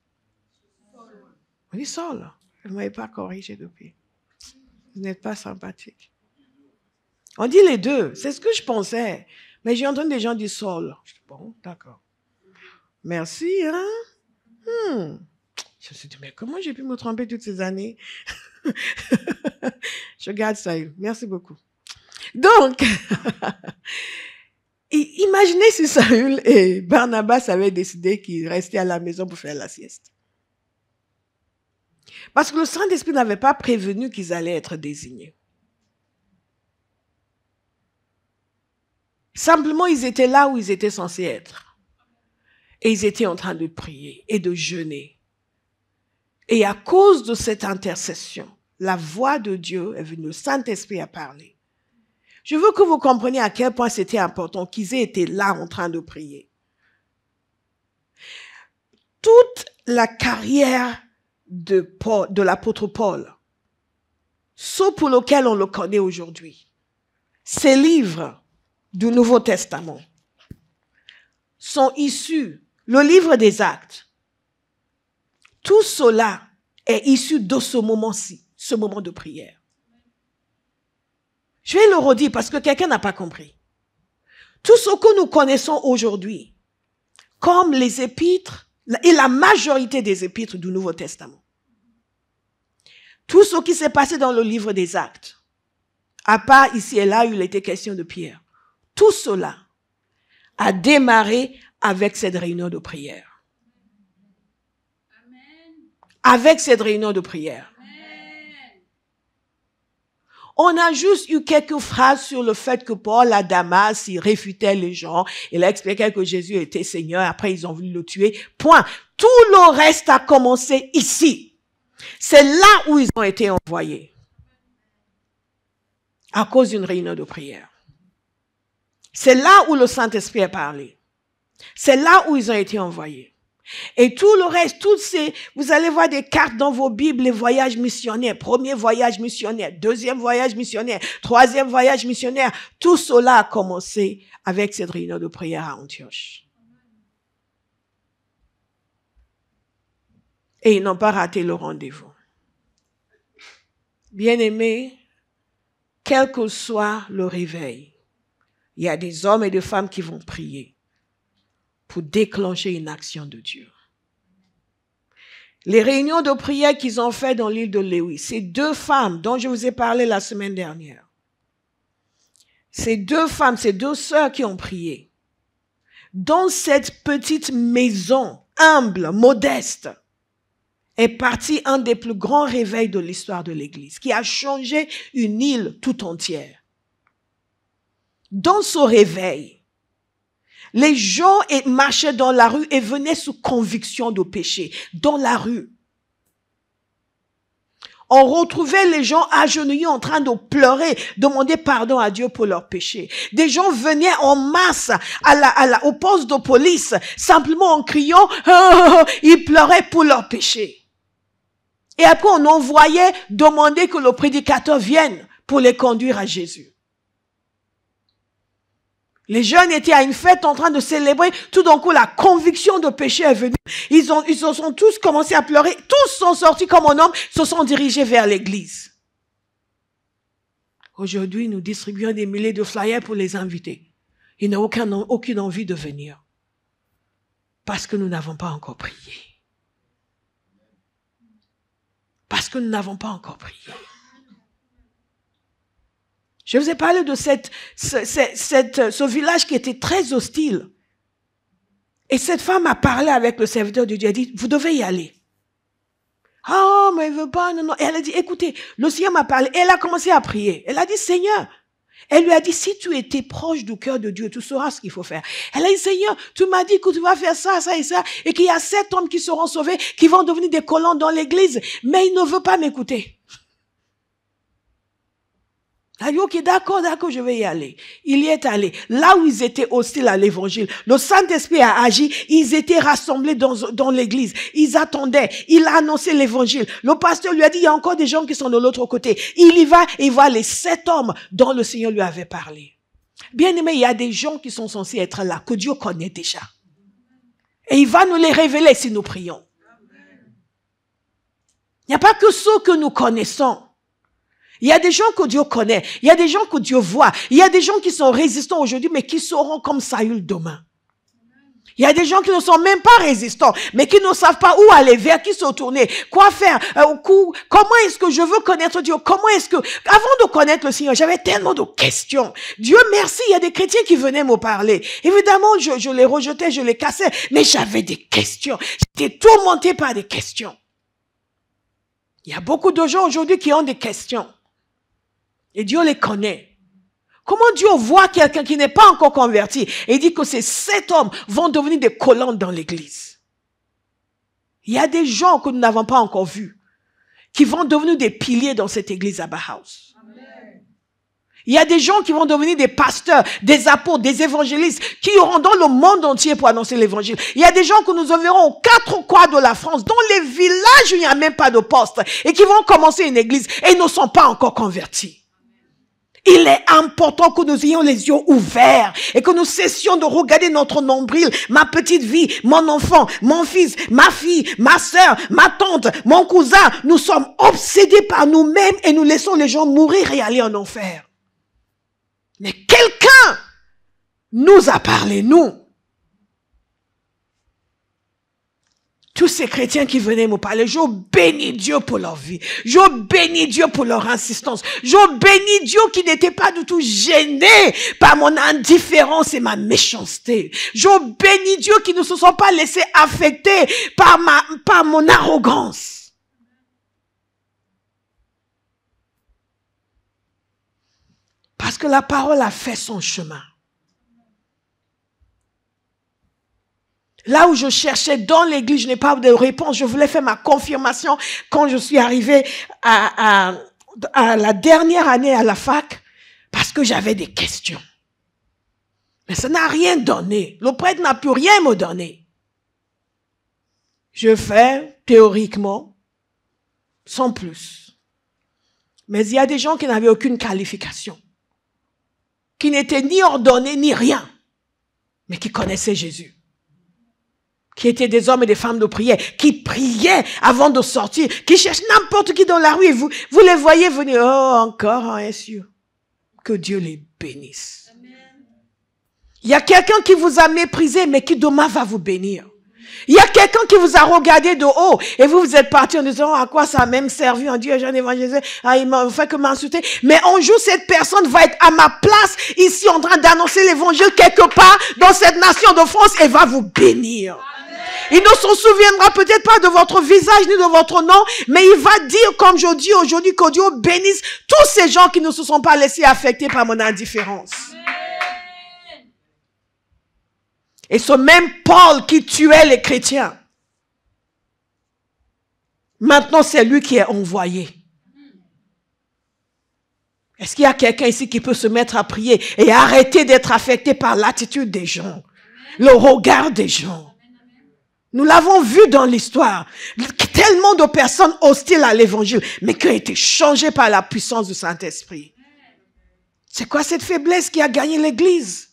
On dit Saul. Vous ne m'avez pas corrigé depuis. Vous n'êtes pas sympathique. On dit les deux. C'est ce que je pensais. Mais j'ai entendu des gens dire Saul. Je dis, bon, d'accord. Merci, hein? Je me suis dit, mais comment j'ai pu me tromper toutes ces années? Je garde Saül. Merci beaucoup. Donc, imaginez si Saül et Barnabas avaient décidé qu'ils restaient à la maison pour faire la sieste. Parce que le Saint-Esprit n'avait pas prévenu qu'ils allaient être désignés. Simplement, ils étaient là où ils étaient censés être. Et ils étaient en train de prier et de jeûner. Et à cause de cette intercession, la voix de Dieu est venue, le Saint-Esprit a parlé. Je veux que vous compreniez à quel point c'était important qu'ils aient été là en train de prier. Toute la carrière de l'apôtre Paul, ce pour lequel on le connaît aujourd'hui, ces livres du Nouveau Testament sont issus, le livre des Actes, tout cela est issu de ce moment-ci, ce moment de prière. Je vais le redire parce que quelqu'un n'a pas compris. Tout ce que nous connaissons aujourd'hui, comme les épîtres, et la majorité des épîtres du Nouveau Testament, tout ce qui s'est passé dans le livre des Actes, à part ici et là où il était question de Pierre, tout cela a démarré avec cette réunion de prière. Avec cette réunion de prière. On a juste eu quelques phrases sur le fait que Paul à Damas, il réfutait les gens. Il a expliqué que Jésus était Seigneur. Après, ils ont voulu le tuer. Point. Tout le reste a commencé ici. C'est là où ils ont été envoyés. À cause d'une réunion de prière. C'est là où le Saint-Esprit a parlé. C'est là où ils ont été envoyés. Et tout le reste, vous allez voir des cartes dans vos Bibles, les voyages missionnaires. Premier voyage missionnaire, deuxième voyage missionnaire, troisième voyage missionnaire. Tout cela a commencé avec cette réunion de prière à Antioche. Et ils n'ont pas raté le rendez-vous. Bien-aimés, quel que soit le réveil, il y a des hommes et des femmes qui vont prier pour déclencher une action de Dieu. Les réunions de prière qu'ils ont faites dans l'île de Lévis, ces deux femmes dont je vous ai parlé la semaine dernière, ces deux femmes, ces deux sœurs qui ont prié, dans cette petite maison humble, modeste, est parti un des plus grands réveils de l'histoire de l'Église, qui a changé une île tout entière. Dans ce réveil, les gens marchaient dans la rue et venaient sous conviction de péché, dans la rue. On retrouvait les gens agenouillés en train de pleurer, demander pardon à Dieu pour leurs péchés. Des gens venaient en masse au poste de police, simplement en criant, ils pleuraient pour leurs péchés. Et après, on envoyait demander que le prédicateur vienne pour les conduire à Jésus. Les jeunes étaient à une fête en train de célébrer. Tout d'un coup, la conviction de péché est venue. Ils se sont tous commencé à pleurer. Tous sont sortis comme un homme, se sont dirigés vers l'église. Aujourd'hui, nous distribuons des milliers de flyers pour les inviter. Ils n'ont aucune envie de venir. Parce que nous n'avons pas encore prié. Parce que nous n'avons pas encore prié. Je vous ai parlé de ce village qui était très hostile. Et cette femme a parlé avec le serviteur de Dieu. Elle a dit, vous devez y aller. Ah, mais elle veut pas, non. Et elle a dit, écoutez, le Seigneur m'a parlé. Et elle a commencé à prier. Elle a dit, Seigneur. Elle lui a dit, si tu étais proche du cœur de Dieu, tu sauras ce qu'il faut faire. Elle a dit, Seigneur, tu m'as dit que tu vas faire ça, ça et ça, et qu'il y a 7 hommes qui seront sauvés, qui vont devenir des colons dans l'église. Mais il ne veut pas m'écouter. Elle a dit, ok, d'accord, je vais y aller. Il y est allé. Là où ils étaient hostiles à l'évangile, le Saint-Esprit a agi, ils étaient rassemblés dans l'église. Ils attendaient, il a annoncé l'évangile. Le pasteur lui a dit, il y a encore des gens qui sont de l'autre côté. Il y va, et il voit les 7 hommes dont le Seigneur lui avait parlé. Bien aimé, il y a des gens qui sont censés être là, que Dieu connaît déjà. Et il va nous les révéler si nous prions. Il n'y a pas que ceux que nous connaissons. Il y a des gens que Dieu connaît. Il y a des gens que Dieu voit. Il y a des gens qui sont résistants aujourd'hui, mais qui seront comme Saül demain. Il y a des gens qui ne sont même pas résistants, mais qui ne savent pas où aller, vers qui se tourner, quoi faire, comment est-ce que je veux connaître Dieu, comment est-ce que, avant de connaître le Seigneur, j'avais tellement de questions. Dieu merci, il y a des chrétiens qui venaient me parler. Évidemment, je les rejetais, je les cassais, mais j'avais des questions. J'étais tourmenté par des questions. Il y a beaucoup de gens aujourd'hui qui ont des questions. Et Dieu les connaît. Comment Dieu voit quelqu'un qui n'est pas encore converti et dit que ces 7 hommes vont devenir des colonnes dans l'église? Il y a des gens que nous n'avons pas encore vus qui vont devenir des piliers dans cette église à Bauhaus. Il y a des gens qui vont devenir des pasteurs, des apôtres, des évangélistes qui iront dans le monde entier pour annoncer l'évangile. Il y a des gens que nous enverrons aux 4 coins de la France, dans les villages où il n'y a même pas de poste et qui vont commencer une église et ils ne sont pas encore convertis. Il est important que nous ayons les yeux ouverts et que nous cessions de regarder notre nombril, ma petite vie, mon enfant, mon fils, ma fille, ma sœur, ma tante, mon cousin. Nous sommes obsédés par nous-mêmes et nous laissons les gens mourir et aller en enfer. Mais quelqu'un nous a parlé, nous. Tous ces chrétiens qui venaient me parler, je bénis Dieu pour leur vie. Je bénis Dieu pour leur insistance. Je bénis Dieu qui n'était pas du tout gêné par mon indifférence et ma méchanceté. Je bénis Dieu qui ne se sont pas laissés affecter par mon arrogance. Parce que la parole a fait son chemin. Là où je cherchais dans l'église, je n'ai pas de réponse. Je voulais faire ma confirmation quand je suis arrivée à la dernière année à la fac parce que j'avais des questions. Mais ça n'a rien donné. Le prêtre n'a pu rien me donner. Je fais théoriquement, sans plus. Mais il y a des gens qui n'avaient aucune qualification, qui n'étaient ni ordonnés ni rien, mais qui connaissaient Jésus, qui étaient des hommes et des femmes de prière, qui priaient avant de sortir, qui cherchent n'importe qui dans la rue et vous les voyez venir. Oh, encore un SU. Que Dieu les bénisse. Il y a quelqu'un qui vous a méprisé, mais qui demain va vous bénir. Il y a quelqu'un qui vous a regardé de haut et vous êtes parti en disant à quoi ça a même servi en Dieu, j'en ai évangélisé, il m'a fait que m'insulter. Mais un jour, cette personne va être à ma place ici en train d'annoncer l'évangile quelque part dans cette nation de France et va vous bénir. Il ne se souviendra peut-être pas de votre visage ni de votre nom, mais il va dire comme je dis aujourd'hui que Dieu bénisse tous ces gens qui ne se sont pas laissés affecter par mon indifférence. Et ce même Paul qui tuait les chrétiens, maintenant c'est lui qui est envoyé. Est-ce qu'il y a quelqu'un ici qui peut se mettre à prier et arrêter d'être affecté par l'attitude des gens, le regard des gens? Nous l'avons vu dans l'histoire. Tellement de personnes hostiles à l'évangile, mais qui ont été changées par la puissance du Saint-Esprit. C'est quoi cette faiblesse qui a gagné l'Église?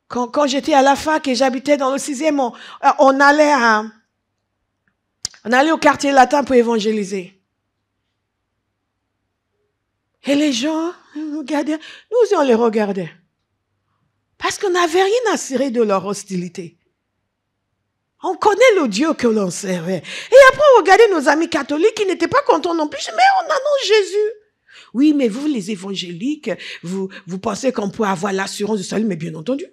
Quand j'étais à la fac et j'habitais dans le 6e, on allait au quartier latin pour évangéliser. Et les gens nous regardaient, nous aussi on les regardait. Parce qu'on n'avait rien à cirer de leur hostilité. On connaît le Dieu que l'on servait. Et après, on regardait nos amis catholiques qui n'étaient pas contents non plus. Mais on annonce Jésus. Oui, mais vous, les évangéliques, vous pensez qu'on peut avoir l'assurance du salut, mais bien entendu.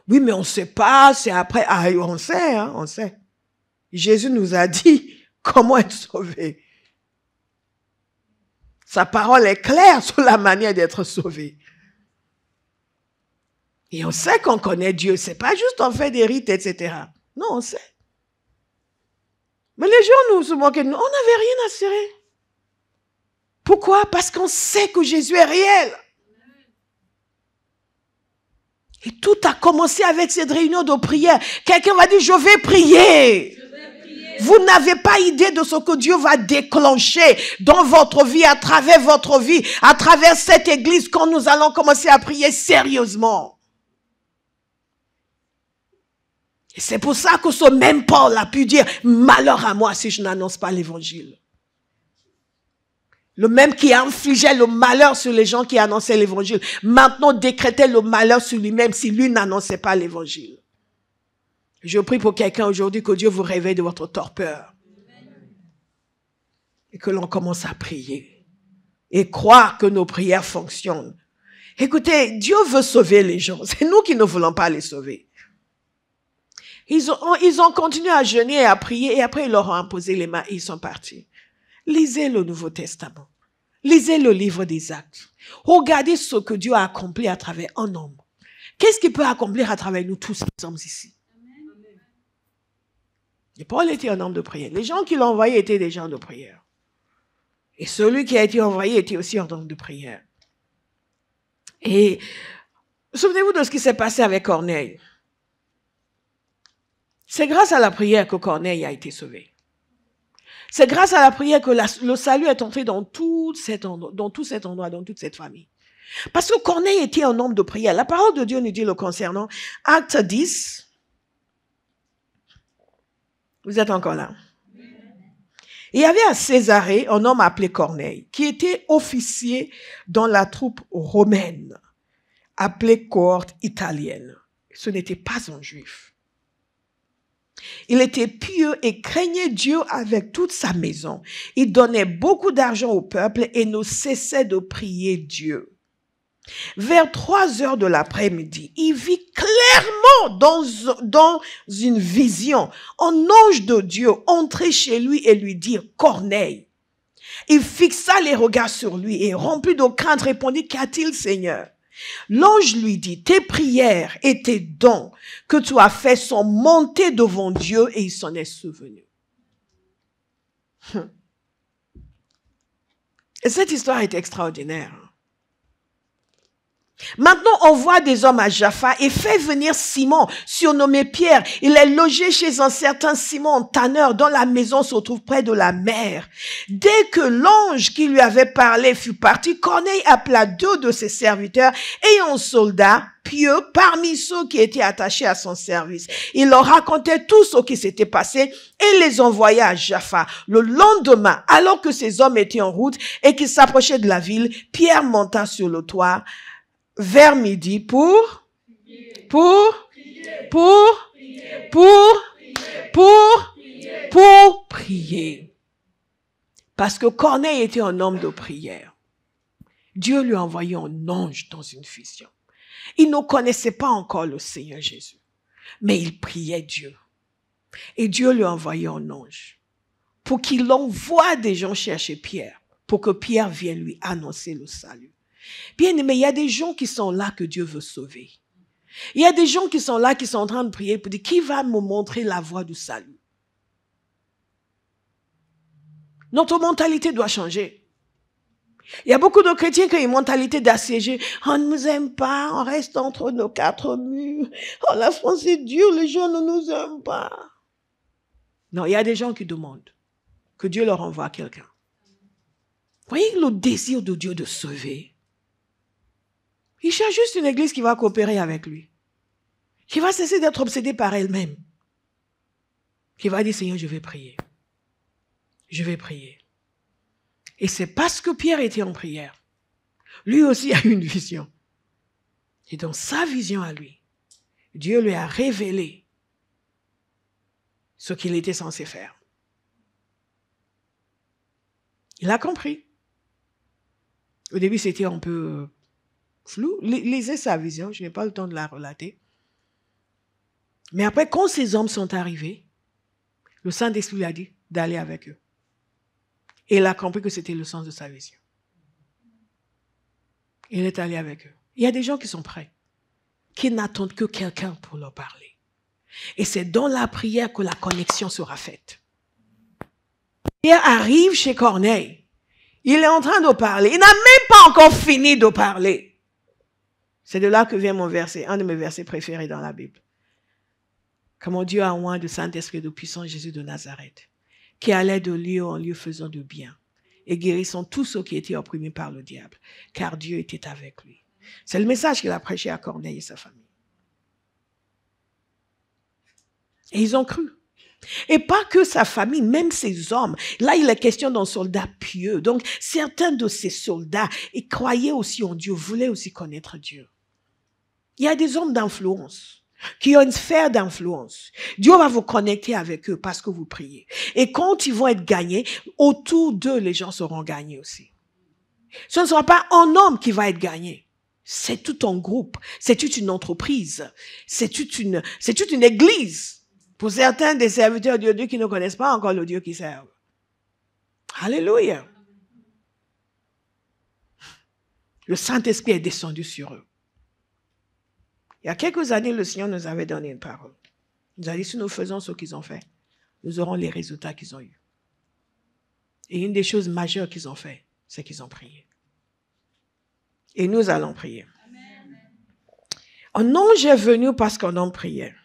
Oui, mais on ne sait pas, c'est après. Ah, on sait, hein, on sait. Jésus nous a dit comment être sauvé. Sa parole est claire sur la manière d'être sauvé. Et on sait qu'on connaît Dieu. C'est pas juste on fait des rites, etc. Non, on sait. Mais les gens nous se moquaient de nous. On n'avait rien à cirer. Pourquoi? Parce qu'on sait que Jésus est réel. Et tout a commencé avec cette réunion de prière. Quelqu'un va dire, je vais prier. Vous n'avez pas idée de ce que Dieu va déclencher dans votre vie, à travers votre vie, à travers cette église, quand nous allons commencer à prier sérieusement. Et c'est pour ça que ce même Paul a pu dire, malheur à moi si je n'annonce pas l'évangile. Le même qui infligeait le malheur sur les gens qui annonçaient l'évangile, maintenant décrétait le malheur sur lui-même si lui n'annonçait pas l'évangile. Je prie pour quelqu'un aujourd'hui que Dieu vous réveille de votre torpeur. Et que l'on commence à prier. Et croire que nos prières fonctionnent. Écoutez, Dieu veut sauver les gens. C'est nous qui ne voulons pas les sauver. Ils ont continué à jeûner et à prier et après ils leur ont imposé les mains et ils sont partis. Lisez le Nouveau Testament. Lisez le livre des Actes. Regardez ce que Dieu a accompli à travers un homme. Qu'est-ce qu'il peut accomplir à travers nous tous qui sommes ici? Et Paul était un homme de prière. Les gens qui l'ont envoyé étaient des gens de prière. Et celui qui a été envoyé était aussi un homme de prière. Et souvenez-vous de ce qui s'est passé avec Corneille. C'est grâce à la prière que Corneille a été sauvé. C'est grâce à la prière que le salut est entré dans tout cet endroit, dans toute cette famille. Parce que Corneille était un homme de prière. La parole de Dieu nous dit le concernant. Acte 10. Vous êtes encore là? Il y avait à Césarée un homme appelé Corneille, qui était officier dans la troupe romaine, appelée cohorte italienne. Ce n'était pas un juif. Il était pieux et craignait Dieu avec toute sa maison. Il donnait beaucoup d'argent au peuple et ne cessait de prier Dieu. Vers 3 heures de l'après-midi, il vit clairement dans une vision un ange de Dieu entrer chez lui et lui dire « Corneille ». Il fixa les regards sur lui et rempli de crainte répondit « Qu'a-t-il, Seigneur ?» L'ange lui dit, tes prières et tes dons que tu as faits sont montés devant Dieu et il s'en est souvenu. Et cette histoire est extraordinaire. Maintenant, on voit des hommes à Jaffa et fait venir Simon, surnommé Pierre. Il est logé chez un certain Simon, tanneur, dont la maison se trouve près de la mer. Dès que l'ange qui lui avait parlé fut parti, Corneille appela 2 de ses serviteurs et un soldat pieux parmi ceux qui étaient attachés à son service. Il leur racontait tout ce qui s'était passé et les envoya à Jaffa. Le lendemain, alors que ces hommes étaient en route et qu'ils s'approchaient de la ville, Pierre monta sur le toit vers midi pour prier. Parce que Corneille était un homme de prière. Dieu lui a envoyé un ange dans une vision. Il ne connaissait pas encore le Seigneur Jésus, mais il priait Dieu. Et Dieu lui a envoyé un ange pour qu'il envoie des gens chercher Pierre, pour que Pierre vienne lui annoncer le salut. Bien aimé, il y a des gens qui sont là que Dieu veut sauver. Il y a des gens qui sont là, qui sont en train de prier pour dire, qui va me montrer la voie du salut? Notre mentalité doit changer. Il y a beaucoup de chrétiens qui ont une mentalité d'assiégé. On ne nous aime pas, on reste entre nos 4 murs. Oh, la France est dure, les gens ne nous aiment pas. Non, il y a des gens qui demandent que Dieu leur envoie quelqu'un. Voyez le désir de Dieu de sauver. Il cherche juste une église qui va coopérer avec lui. Qui va cesser d'être obsédée par elle-même. Qui va dire, Seigneur, je vais prier. Je vais prier. Et c'est parce que Pierre était en prière. Lui aussi a eu une vision. Et dans sa vision à lui, Dieu lui a révélé ce qu'il était censé faire. Il a compris. Au début, c'était un peu flou. Lisez sa vision, je n'ai pas le temps de la relater. Mais après, quand ces hommes sont arrivés, le Saint-Esprit lui a dit d'aller avec eux. Et il a compris que c'était le sens de sa vision. Il est allé avec eux. Il y a des gens qui sont prêts, qui n'attendent que quelqu'un pour leur parler. Et c'est dans la prière que la connexion sera faite. Pierre arrive chez Corneille. Il est en train de parler. Il n'a même pas encore fini de parler. C'est de là que vient mon verset, un de mes versets préférés dans la Bible. Comment Dieu a oint de Saint-Esprit de puissant Jésus de Nazareth, qui allait de lieu en lieu faisant de bien et guérissant tous ceux qui étaient opprimés par le diable, car Dieu était avec lui. C'est le message qu'il a prêché à Corneille et sa famille. Et ils ont cru. Et pas que sa famille, même ses hommes. Là, il est question d'un soldat pieux. Donc, certains de ces soldats, ils croyaient aussi en Dieu, voulaient aussi connaître Dieu. Il y a des hommes d'influence qui ont une sphère d'influence. Dieu va vous connecter avec eux parce que vous priez. Et quand ils vont être gagnés, autour d'eux, les gens seront gagnés aussi. Ce ne sera pas un homme qui va être gagné. C'est tout un groupe. C'est toute une entreprise. C'est toute une église. Pour certains des serviteurs de Dieu qui ne connaissent pas encore le Dieu qu'ils servent. Alléluia. Le Saint-Esprit est descendu sur eux. Il y a quelques années, le Seigneur nous avait donné une parole. Il nous a dit, si nous faisons ce qu'ils ont fait, nous aurons les résultats qu'ils ont eus. Et une des choses majeures qu'ils ont fait, c'est qu'ils ont prié. Et nous allons prier. Un ange est venu parce qu'un homme priait.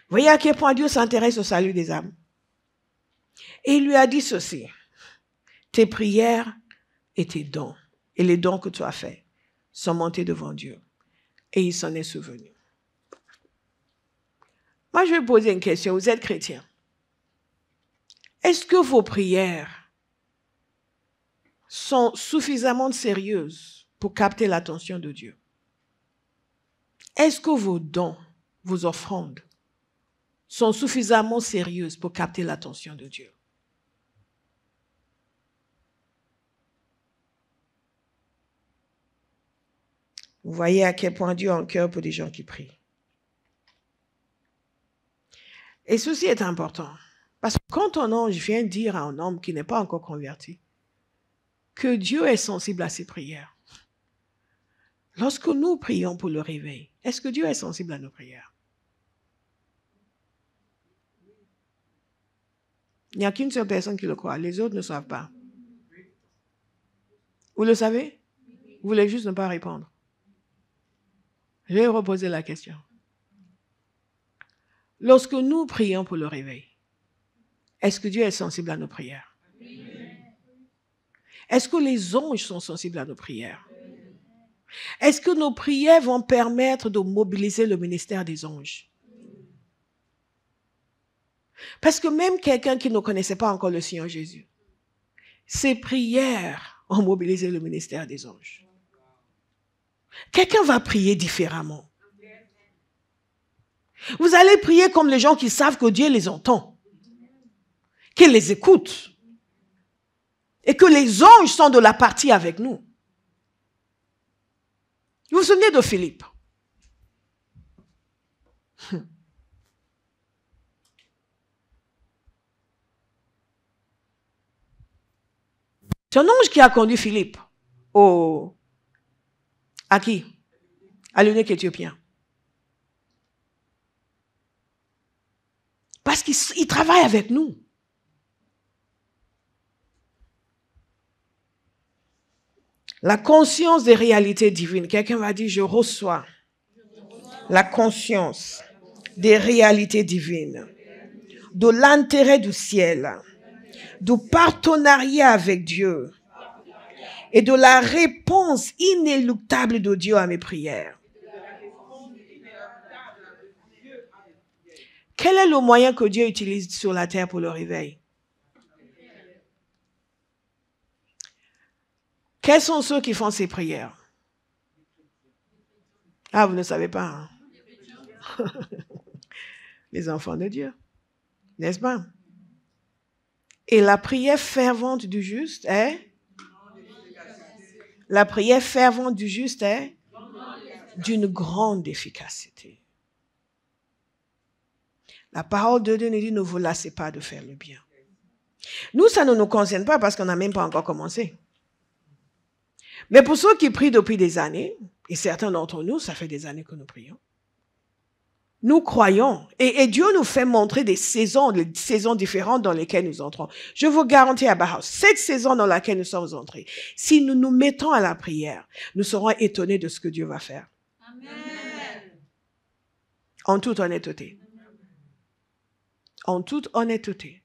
Vous voyez à quel point Dieu s'intéresse au salut des âmes. Et il lui a dit ceci. Tes prières et tes dons, et les dons que tu as faits, sont montés devant Dieu. Et il s'en est souvenu. Moi, je vais poser une question. Vous êtes chrétien. Est-ce que vos prières sont suffisamment sérieuses pour capter l'attention de Dieu? Est-ce que vos dons, vos offrandes, sont suffisamment sérieuses pour capter l'attention de Dieu? Vous voyez à quel point Dieu a un cœur pour des gens qui prient. Et ceci est important. Parce que quand un ange vient dire à un homme qui n'est pas encore converti que Dieu est sensible à ses prières, lorsque nous prions pour le réveil, est-ce que Dieu est sensible à nos prières? Il n'y a qu'une seule personne qui le croit. Les autres ne savent pas. Vous le savez? Vous voulez juste ne pas répondre. Je vais reposer la question. Lorsque nous prions pour le réveil, est-ce que Dieu est sensible à nos prières? Est-ce que les anges sont sensibles à nos prières? Est-ce que nos prières vont permettre de mobiliser le ministère des anges? Parce que même quelqu'un qui ne connaissait pas encore le Seigneur Jésus, ses prières ont mobilisé le ministère des anges. Quelqu'un va prier différemment. Vous allez prier comme les gens qui savent que Dieu les entend, qu'il les écoute et que les anges sont de la partie avec nous. Vous vous souvenez de Philippe? C'est un ange qui a conduit Philippe à qui? À l'eunuque éthiopien. Parce qu'il travaille avec nous. La conscience des réalités divines. Quelqu'un va dire, je reçois la conscience des réalités divines, de l'intérêt du ciel, du partenariat avec Dieu et de la réponse inéluctable de Dieu à mes prières. Quel est le moyen que Dieu utilise sur la terre pour le réveil? Quels sont ceux qui font ces prières? Ah, vous ne savez pas, hein? Les enfants de Dieu, n'est-ce pas? Et la prière fervente du juste est? La prière fervente du juste est? D'une grande efficacité. La parole de Dieu nous dit, ne vous lassez pas de faire le bien. Nous, ça ne nous concerne pas parce qu'on n'a même pas encore commencé. Mais pour ceux qui prient depuis des années, et certains d'entre nous, ça fait des années que nous prions, nous croyons, et Dieu nous fait montrer des saisons différentes dans lesquelles nous entrons. Je vous garantis à Bauhaus, cette saison dans laquelle nous sommes entrés, si nous nous mettons à la prière, nous serons étonnés de ce que Dieu va faire. Amen. En toute honnêteté. En toute honnêteté.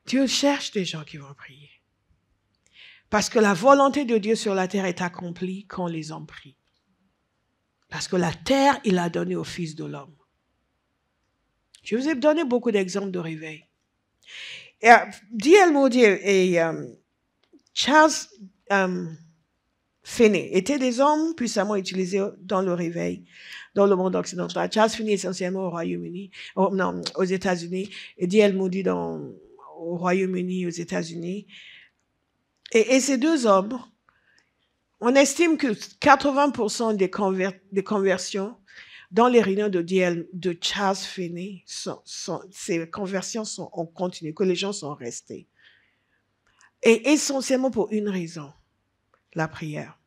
Dieu cherche des gens qui vont prier. Parce que la volonté de Dieu sur la terre est accomplie quand les hommes prient. Parce que la terre, il a donné au Fils de l'homme. Je vous ai donné beaucoup d'exemples de réveil. D.L. Moody et Charles Finney étaient des hommes puissamment utilisés dans le réveil, dans le monde occidental. Charles Finney essentiellement au Royaume-Uni, aux États-Unis, et D.L. Moody au Royaume-Uni, aux États-Unis. Et ces deux hommes, on estime que 80% des conversions dans les réunions de Charles Finney, ces conversions ont continué, que les gens sont restés. Et essentiellement pour une raison, la prière.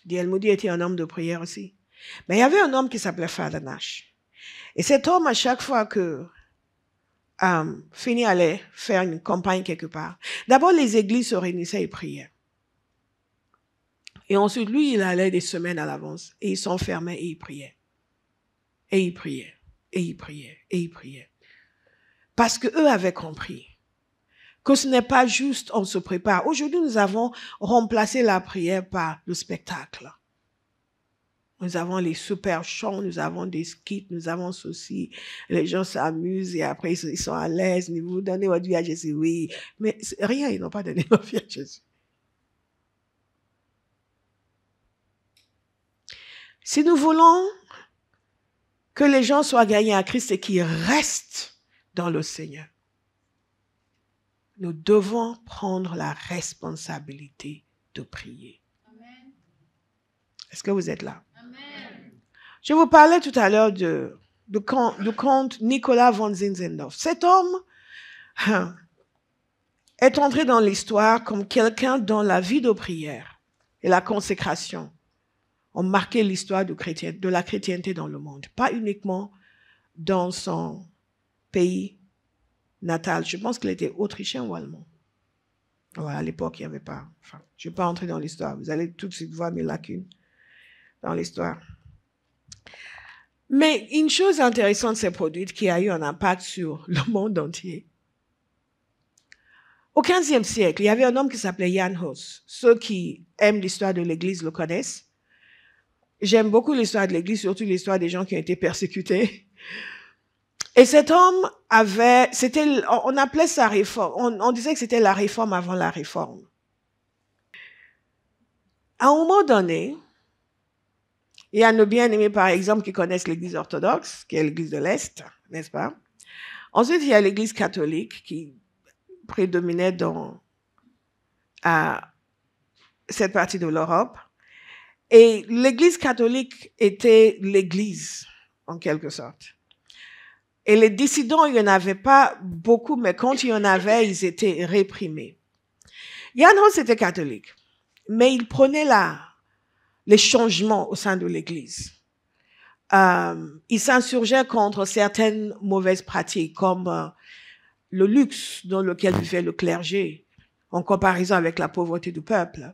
D.L. Moody était un homme de prière aussi. Mais il y avait un homme qui s'appelait Father Nash. Et cet homme, à chaque fois que Finney allait faire une campagne quelque part, d'abord les églises se réunissaient et priaient. Et ensuite, lui, il allait des semaines à l'avance et il s'enfermait et il priait. Et il priait, et il priait, et il priait. Parce qu'eux avaient compris que ce n'est pas juste on se prépare. Aujourd'hui, nous avons remplacé la prière par le spectacle. Nous avons les super chants, nous avons des skits, nous avons ceci. Les gens s'amusent et après ils sont à l'aise. Vous donnez votre vie à Jésus, oui. Mais rien, ils n'ont pas donné leur vie à Jésus. Si nous voulons que les gens soient gagnés à Christ et qu'ils restent dans le Seigneur, nous devons prendre la responsabilité de prier. Amen. Est-ce que vous êtes là? Amen. Je vous parlais tout à l'heure du comte Nicolas von Zinzendorf. Cet homme est entré dans l'histoire comme quelqu'un dont la vie de prière et la consécration ont marqué l'histoire de la chrétienté dans le monde. Pas uniquement dans son pays natal. Je pense qu'il était autrichien ou allemand. Voilà, à l'époque, il n'y avait pas. Enfin, je ne vais pas entrer dans l'histoire. Vous allez tout de suite voir mes lacunes dans l'histoire. Mais une chose intéressante s'est produite qui a eu un impact sur le monde entier. Au XVe siècle, il y avait un homme qui s'appelait Jan Hus. Ceux qui aiment l'histoire de l'Église le connaissent. J'aime beaucoup l'histoire de l'Église, surtout l'histoire des gens qui ont été persécutés. Et cet homme on appelait ça réforme, on disait que c'était la réforme avant la réforme. À un moment donné, il y a nos bien-aimés, par exemple, qui connaissent l'Église orthodoxe, qui est l'Église de l'Est, n'est-ce pas? Ensuite, il y a l'Église catholique qui prédominait dans cette partie de l'Europe. Et l'Église catholique était l'Église, en quelque sorte. Et les dissidents, il n'y en avait pas beaucoup, mais quand il y en avait, ils étaient réprimés. Jan Hus était catholique, mais il prenait les changements au sein de l'Église. Il s'insurgeait contre certaines mauvaises pratiques, comme le luxe dans lequel vivait le clergé, en comparaison avec la pauvreté du peuple.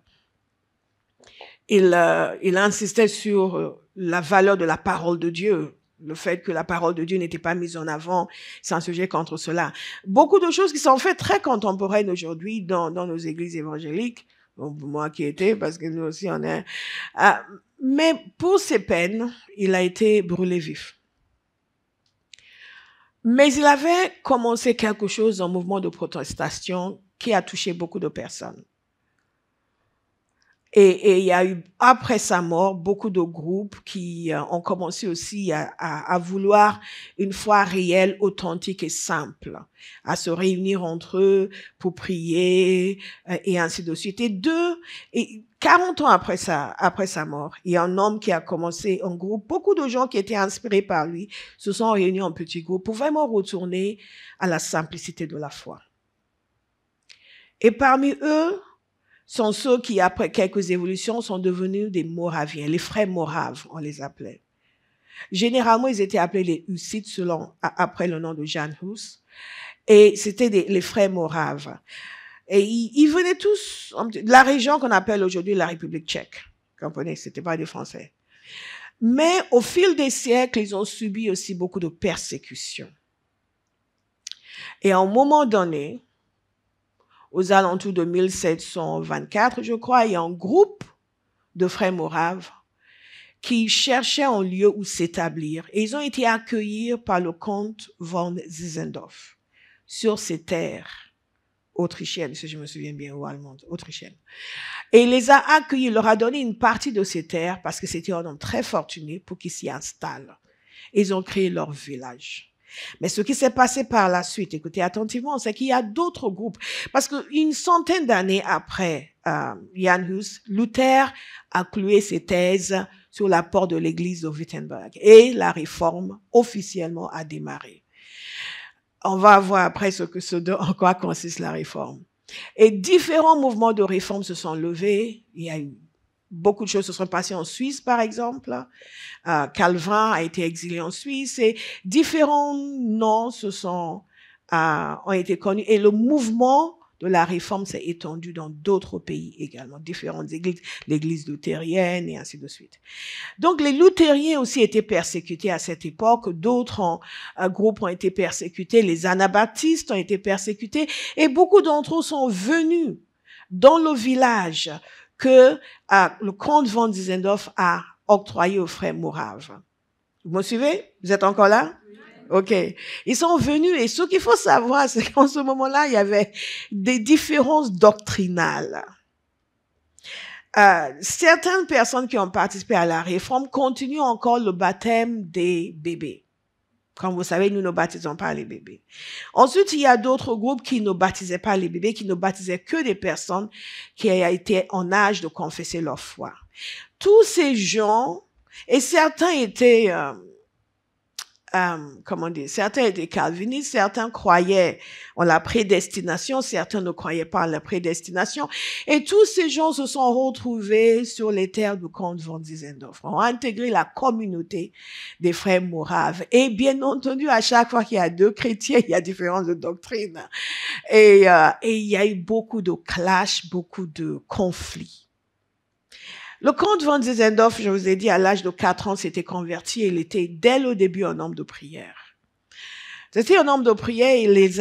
Il insistait sur la valeur de la parole de Dieu, le fait que la parole de Dieu n'était pas mise en avant, s'insurgeait contre cela. Beaucoup de choses qui sont faites très contemporaines aujourd'hui dans nos églises évangéliques, moi qui étais, parce que nous aussi on est. Mais pour ses peines, il a été brûlé vif. Mais il avait commencé quelque chose, un mouvement de protestation qui a touché beaucoup de personnes. Et il y a eu, après sa mort, beaucoup de groupes qui ont commencé aussi à vouloir une foi réelle, authentique et simple, à se réunir entre eux pour prier et ainsi de suite. Et 40 ans après sa mort, il y a un homme qui a commencé un groupe. Beaucoup de gens qui étaient inspirés par lui se sont réunis en petits groupes pour vraiment retourner à la simplicité de la foi. Et parmi eux, sont ceux qui, après quelques évolutions, sont devenus des Moraviens, les frères Moraves, on les appelait. Généralement, ils étaient appelés les Hussites, après le nom de Jan Hus, et c'était les frères Moraves. Et ils venaient tous de la région qu'on appelle aujourd'hui la République tchèque. Vous comprenez, c'était pas des Français. Mais au fil des siècles, ils ont subi aussi beaucoup de persécutions. Et à un moment donné, aux alentours de 1724, je crois, il y a un groupe de frères moraves qui cherchaient un lieu où s'établir. Et ils ont été accueillis par le comte von Zinzendorf sur ces terres autrichiennes, si je me souviens bien, ou allemandes, autrichiennes. Et il les a accueillis, il leur a donné une partie de ces terres parce que c'était un homme très fortuné pour qu'ils s'y installent. Et ils ont créé leur village. Mais ce qui s'est passé par la suite, écoutez attentivement, c'est qu'il y a d'autres groupes. Parce qu'une centaine d'années après Jan Hus, Luther a cloué ses thèses sur la porte de l'église de Wittenberg. Et la réforme, officiellement, a démarré. On va voir après en quoi consiste la réforme. Et différents mouvements de réforme se sont levés. Il y a eu beaucoup de choses se sont passées en Suisse, par exemple. Calvin a été exilé en Suisse et différents noms ont été connus. Et le mouvement de la réforme s'est étendu dans d'autres pays également, différentes églises, l'église luthérienne et ainsi de suite. Donc, les luthériens aussi étaient persécutés à cette époque. D'autres groupes ont été persécutés. Les anabaptistes ont été persécutés. Et beaucoup d'entre eux sont venus dans le village que le comte von Zinzendorf a octroyé aux frères moraves. Vous me suivez? Vous êtes encore là? OK. Ils sont venus et ce qu'il faut savoir, c'est qu'en ce moment-là, il y avait des différences doctrinales. Certaines personnes qui ont participé à la réforme continuent encore le baptême des bébés. Comme vous savez, nous ne baptisons pas les bébés. Ensuite, il y a d'autres groupes qui ne baptisaient pas les bébés, qui ne baptisaient que des personnes qui étaient en âge de confesser leur foi. Tous ces gens, et certains étaient comment dire, certains étaient calvinistes, certains croyaient en la prédestination, certains ne croyaient pas en la prédestination. Et tous ces gens se sont retrouvés sur les terres du comte von Zinzendorf, ont intégré la communauté des frères moraves. Et bien entendu, à chaque fois qu'il y a deux chrétiens, il y a différence de doctrine. Et il y a eu beaucoup de clashs, beaucoup de conflits. Le comte von Zinzendorf, je vous ai dit, à l'âge de 4 ans, s'était converti. Il était dès le début un homme de prière. C'était un homme de prière. Il les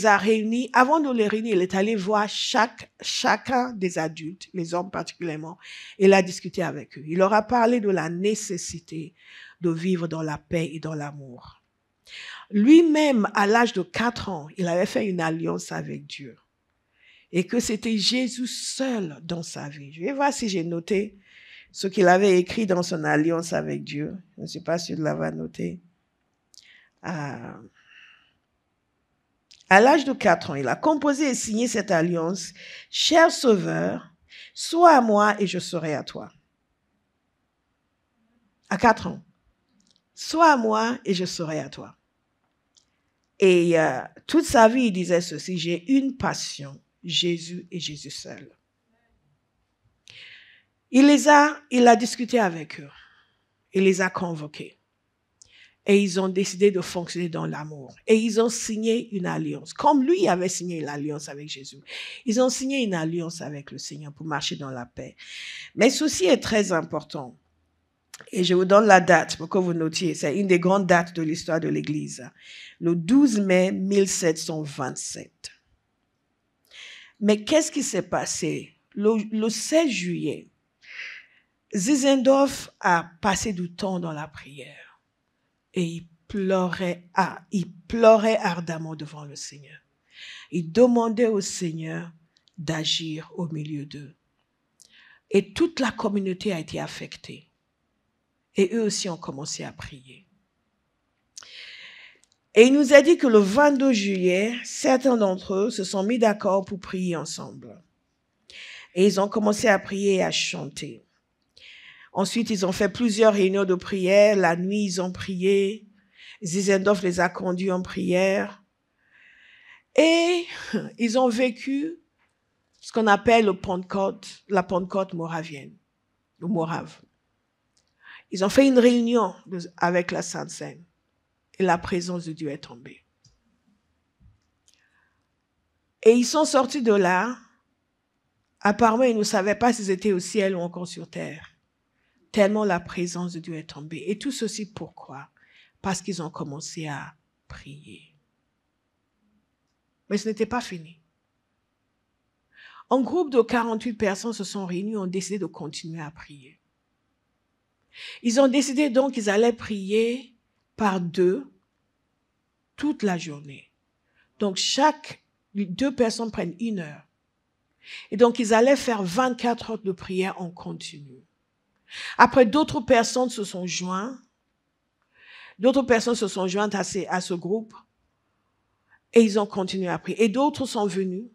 a réunis. Avant de les réunir, il est allé voir chacun des adultes, les hommes particulièrement. Il a discuté avec eux. Il leur a parlé de la nécessité de vivre dans la paix et dans l'amour. Lui-même, à l'âge de 4 ans, il avait fait une alliance avec Dieu. Et que c'était Jésus seul dans sa vie. Je vais voir si j'ai noté ce qu'il avait écrit dans son alliance avec Dieu. Je ne sais pas si je l'avais noté. À l'âge de 4 ans, il a composé et signé cette alliance. « Cher Sauveur, sois à moi et je serai à toi. » À 4 ans. « Sois à moi et je serai à toi. » Et toute sa vie, il disait ceci, « J'ai une passion, Jésus et Jésus seul. » Il a discuté avec eux. Il les a convoqués. Et ils ont décidé de fonctionner dans l'amour. Et ils ont signé une alliance. Comme lui avait signé une alliance avec Jésus. Ils ont signé une alliance avec le Seigneur pour marcher dans la paix. Mais ceci est très important. Et je vous donne la date pour que vous notiez. C'est une des grandes dates de l'histoire de l'Église. Le 12 mai 1727. Mais qu'est-ce qui s'est passé? Le 16 juillet, Zinzendorf a passé du temps dans la prière et il pleurait ardemment devant le Seigneur. Il demandait au Seigneur d'agir au milieu d'eux. Et toute la communauté a été affectée. Et eux aussi ont commencé à prier. Et il nous a dit que le 22 juillet, certains d'entre eux se sont mis d'accord pour prier ensemble. Et ils ont commencé à prier et à chanter. Ensuite, ils ont fait plusieurs réunions de prière. La nuit, ils ont prié. Zinzendorf les a conduits en prière. Et ils ont vécu ce qu'on appelle la Pentecôte moravienne, le morave. Ils ont fait une réunion avec la Sainte Seine. Et la présence de Dieu est tombée. Et ils sont sortis de là. Apparemment, ils ne savaient pas s'ils étaient au ciel ou encore sur terre. Tellement la présence de Dieu est tombée. Et tout ceci pourquoi? Parce qu'ils ont commencé à prier. Mais ce n'était pas fini. Un groupe de 48 personnes se sont réunis et ont décidé de continuer à prier. Ils ont décidé donc qu'ils allaient prier par deux toute la journée. Donc, chaque 2 personnes prennent 1 heure. Et donc, ils allaient faire 24 heures de prière en continu. Après, d'autres personnes se sont jointes. D'autres personnes se sont jointes à ce groupe. Et ils ont continué à prier. Et d'autres sont venus.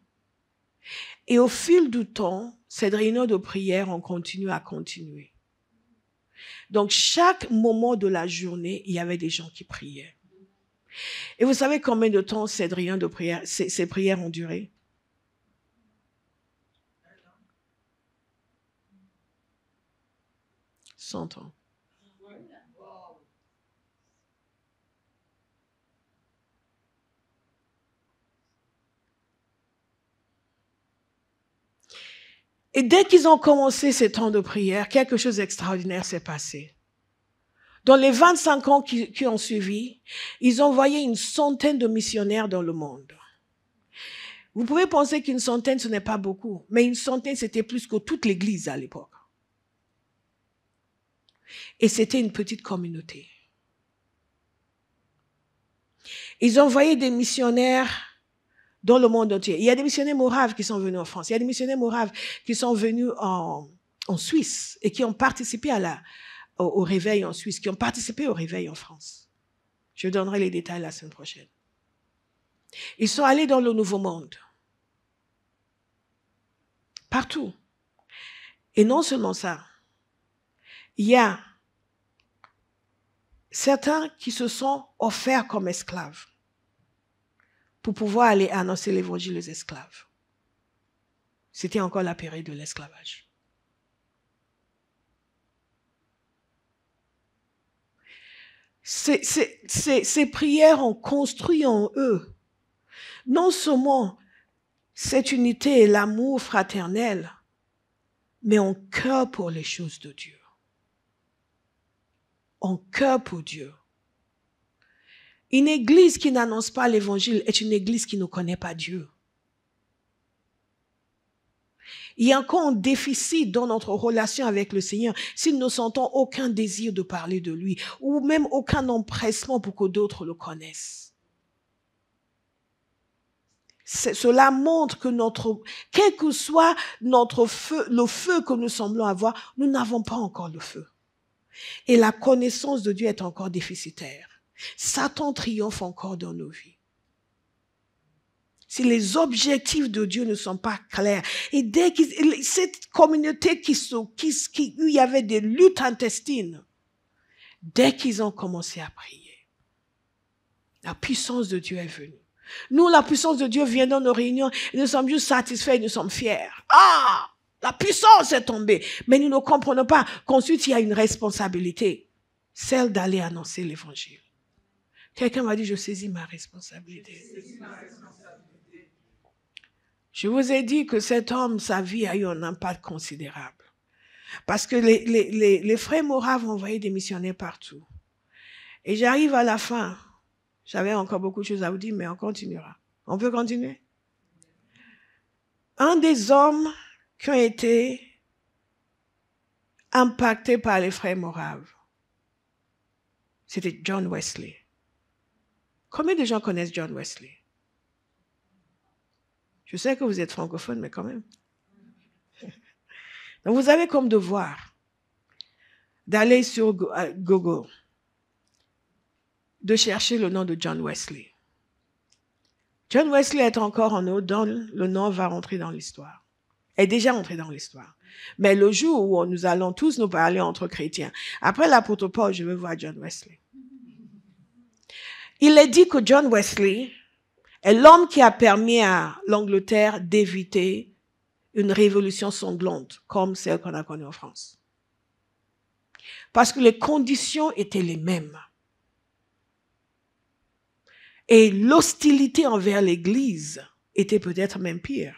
Et au fil du temps, cette réunion de prière, on continue à continuer. Donc, chaque moment de la journée, il y avait des gens qui priaient. Et vous savez combien de temps cette réunion de prière, ces prières ont duré? 100 ans. Et dès qu'ils ont commencé ces temps de prière, quelque chose d'extraordinaire s'est passé. Dans les 25 ans qui ont suivi, ils ont envoyé une centaine de missionnaires dans le monde. Vous pouvez penser qu'une centaine, ce n'est pas beaucoup, mais une centaine, c'était plus que toute l'Église à l'époque. Et c'était une petite communauté. Ils ont envoyé des missionnaires dans le monde entier. Il y a des missionnaires moraves qui sont venus en France. Il y a des missionnaires moraves qui sont venus en Suisse et qui ont participé au réveil en Suisse, qui ont participé au réveil en France. Je donnerai les détails la semaine prochaine. Ils sont allés dans le Nouveau Monde. Partout. Et non seulement ça, il y a certains qui se sont offerts comme esclaves pour pouvoir aller annoncer l'évangile aux esclaves. C'était encore la période de l'esclavage. Ces prières ont construit en eux non seulement cette unité et l'amour fraternel, mais un cœur pour les choses de Dieu. Un cœur pour Dieu. Une église qui n'annonce pas l'évangile est une église qui ne connaît pas Dieu. Il y a encore un déficit dans notre relation avec le Seigneur si nous ne sentons aucun désir de parler de lui ou même aucun empressement pour que d'autres le connaissent. Cela montre que quel que soit notre feu, le feu que nous semblons avoir, nous n'avons pas encore le feu. Et la connaissance de Dieu est encore déficitaire. Satan triomphe encore dans nos vies. Si les objectifs de Dieu ne sont pas clairs, et dès que cette communauté où il y avait des luttes intestines, dès qu'ils ont commencé à prier, la puissance de Dieu est venue. Nous, la puissance de Dieu vient dans nos réunions et nous sommes juste satisfaits et nous sommes fiers. Ah! La puissance est tombée. Mais nous ne comprenons pas qu'ensuite il y a une responsabilité, celle d'aller annoncer l'évangile. Quelqu'un m'a dit, je saisis ma responsabilité. Je vous ai dit que cet homme, sa vie a eu un impact considérable. Parce que les frères moraves ont envoyé des missionnaires partout. Et j'arrive à la fin. J'avais encore beaucoup de choses à vous dire, mais on continuera. On peut continuer? Un des hommes qui ont été impactés par les frères moraves, c'était John Wesley. Combien de gens connaissent John Wesley? Je sais que vous êtes francophone, mais quand même. Donc vous avez comme devoir d'aller sur Google, de chercher le nom de John Wesley. John Wesley est encore en haut, dont le nom va rentrer dans l'histoire. Est déjà entré dans l'histoire. Mais le jour où nous allons tous nous parler entre chrétiens, après l'apôtre Paul, je veux voir John Wesley. Il est dit que John Wesley est l'homme qui a permis à l'Angleterre d'éviter une révolution sanglante comme celle qu'on a connue en France. Parce que les conditions étaient les mêmes. Et l'hostilité envers l'Église était peut-être même pire.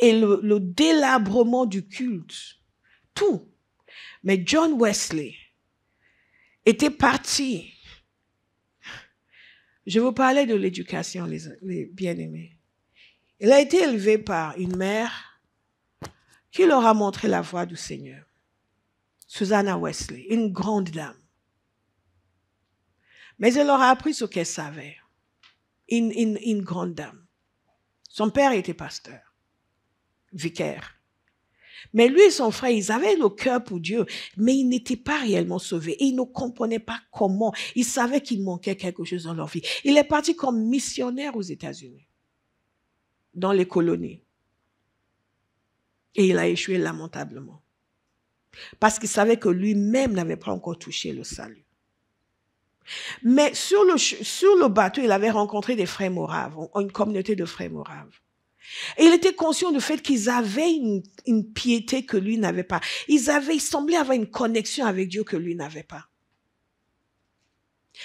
Et le délabrement du culte, tout. Mais John Wesley était parti. Je vous parlais de l'éducation, les bien-aimés. Il a été élevé par une mère qui leur a montré la voie du Seigneur. Susanna Wesley, une grande dame. Mais elle leur a appris ce qu'elle savait. Une grande dame. Son père était pasteur, vicaire. Mais lui et son frère, ils avaient le cœur pour Dieu, mais ils n'étaient pas réellement sauvés. Et ils ne comprenaient pas comment. Ils savaient qu'il manquait quelque chose dans leur vie. Il est parti comme missionnaire aux États-Unis, dans les colonies. Et il a échoué lamentablement. Parce qu'il savait que lui-même n'avait pas encore touché le salut. Mais sur le bateau, il avait rencontré des frères moraves, une communauté de frères moraves. Et il était conscient du fait qu'ils avaient une piété que lui n'avait pas. Ils semblaient avoir une connexion avec Dieu que lui n'avait pas.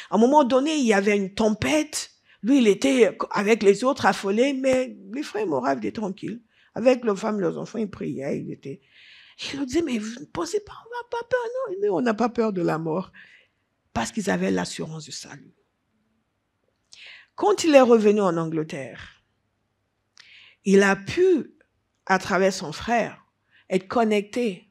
À un moment donné, il y avait une tempête. Lui, il était avec les autres affolés, mais les frères moraves étaient tranquilles. Avec leurs femmes, leurs enfants, ils priaient. Il leur disait, mais vous ne pensez pas, on n'a pas peur, non? Mais on n'a pas peur de la mort. Parce qu'ils avaient l'assurance du salut. Quand il est revenu en Angleterre, il a pu, à travers son frère, être connecté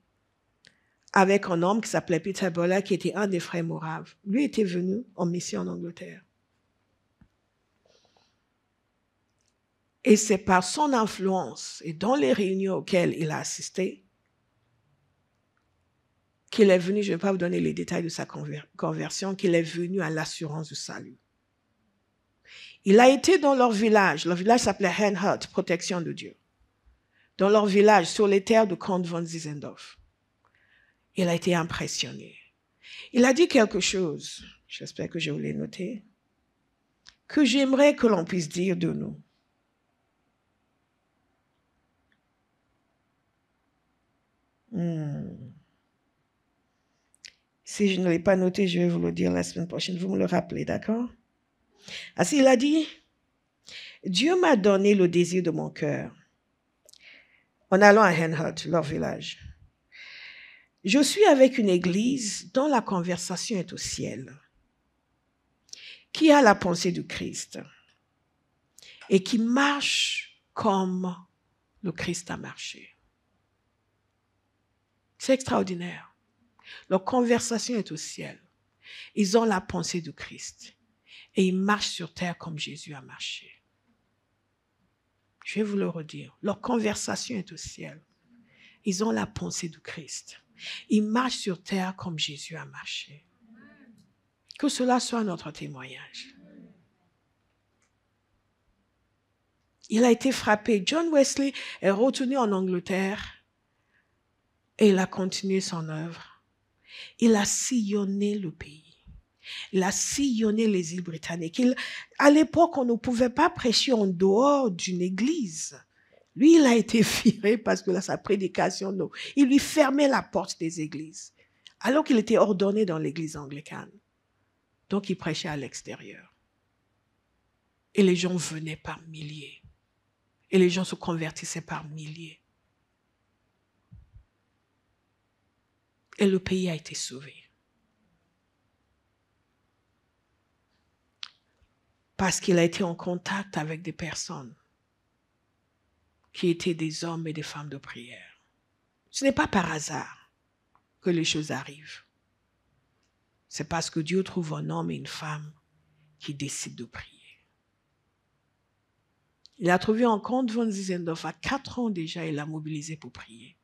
avec un homme qui s'appelait Peter Bolla, qui était un des frères moraves. Lui était venu en mission en Angleterre. Et c'est par son influence et dans les réunions auxquelles il a assisté qu'il est venu, je ne vais pas vous donner les détails de sa conversion, qu'il est venu à l'assurance du salut. Il a été dans leur village s'appelait Henhut, protection de Dieu. Dans leur village, sur les terres de Count von Zinzendorf. Il a été impressionné. Il a dit quelque chose, j'espère que je vous l'ai noté, que j'aimerais que l'on puisse dire de nous. Si je ne l'ai pas noté, je vais vous le dire la semaine prochaine. Vous me le rappelez, d'accord? Ainsi, il a dit, Dieu m'a donné le désir de mon cœur en allant à Henhut, leur village. Je suis avec une église dont la conversation est au ciel, qui a la pensée du Christ et qui marche comme le Christ a marché. C'est extraordinaire. Leur conversation est au ciel. Ils ont la pensée du Christ et ils marchent sur terre comme Jésus a marché. Je vais vous le redire. Leur conversation est au ciel. Ils ont la pensée du Christ. Ils marchent sur terre comme Jésus a marché. Que cela soit notre témoignage. Il a été frappé. John Wesley est retourné en Angleterre et il a continué son œuvre. Il a sillonné le pays. Il a sillonné les îles britanniques. À l'époque, on ne pouvait pas prêcher en dehors d'une église. Lui, il a été viré parce que sa prédication, non. Il lui fermait la porte des églises, alors qu'il était ordonné dans l'église anglicane. Donc, il prêchait à l'extérieur. Et les gens venaient par milliers. Et les gens se convertissaient par milliers. Et le pays a été sauvé. Parce qu'il a été en contact avec des personnes qui étaient des hommes et des femmes de prière. Ce n'est pas par hasard que les choses arrivent. C'est parce que Dieu trouve un homme et une femme qui décident de prier. Il a trouvé un compte von Zinzendorf à 4 ans déjà, il l'a mobilisé pour prier.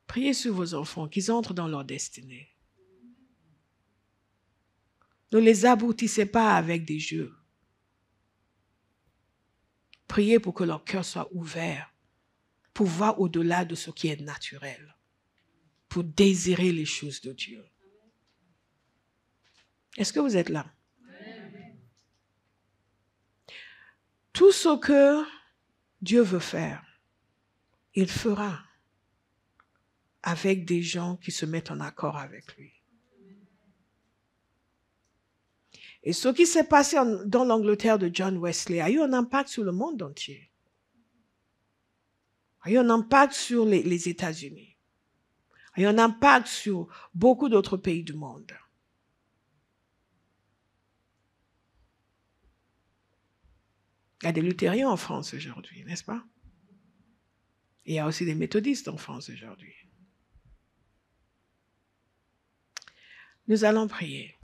Priez sur vos enfants, qu'ils entrent dans leur destinée. Ne les aboutissez pas avec des jeux. Priez pour que leur cœur soit ouvert, pour voir au-delà de ce qui est naturel, pour désirer les choses de Dieu. Est-ce que vous êtes là? Tout ce que Dieu veut faire, il fera avec des gens qui se mettent en accord avec lui. Et ce qui s'est passé dans l'Angleterre de John Wesley a eu un impact sur le monde entier. A eu un impact sur les États-Unis. A eu un impact sur beaucoup d'autres pays du monde. Il y a des luthériens en France aujourd'hui, n'est-ce pas? Et il y a aussi des méthodistes en France aujourd'hui. Nous allons prier.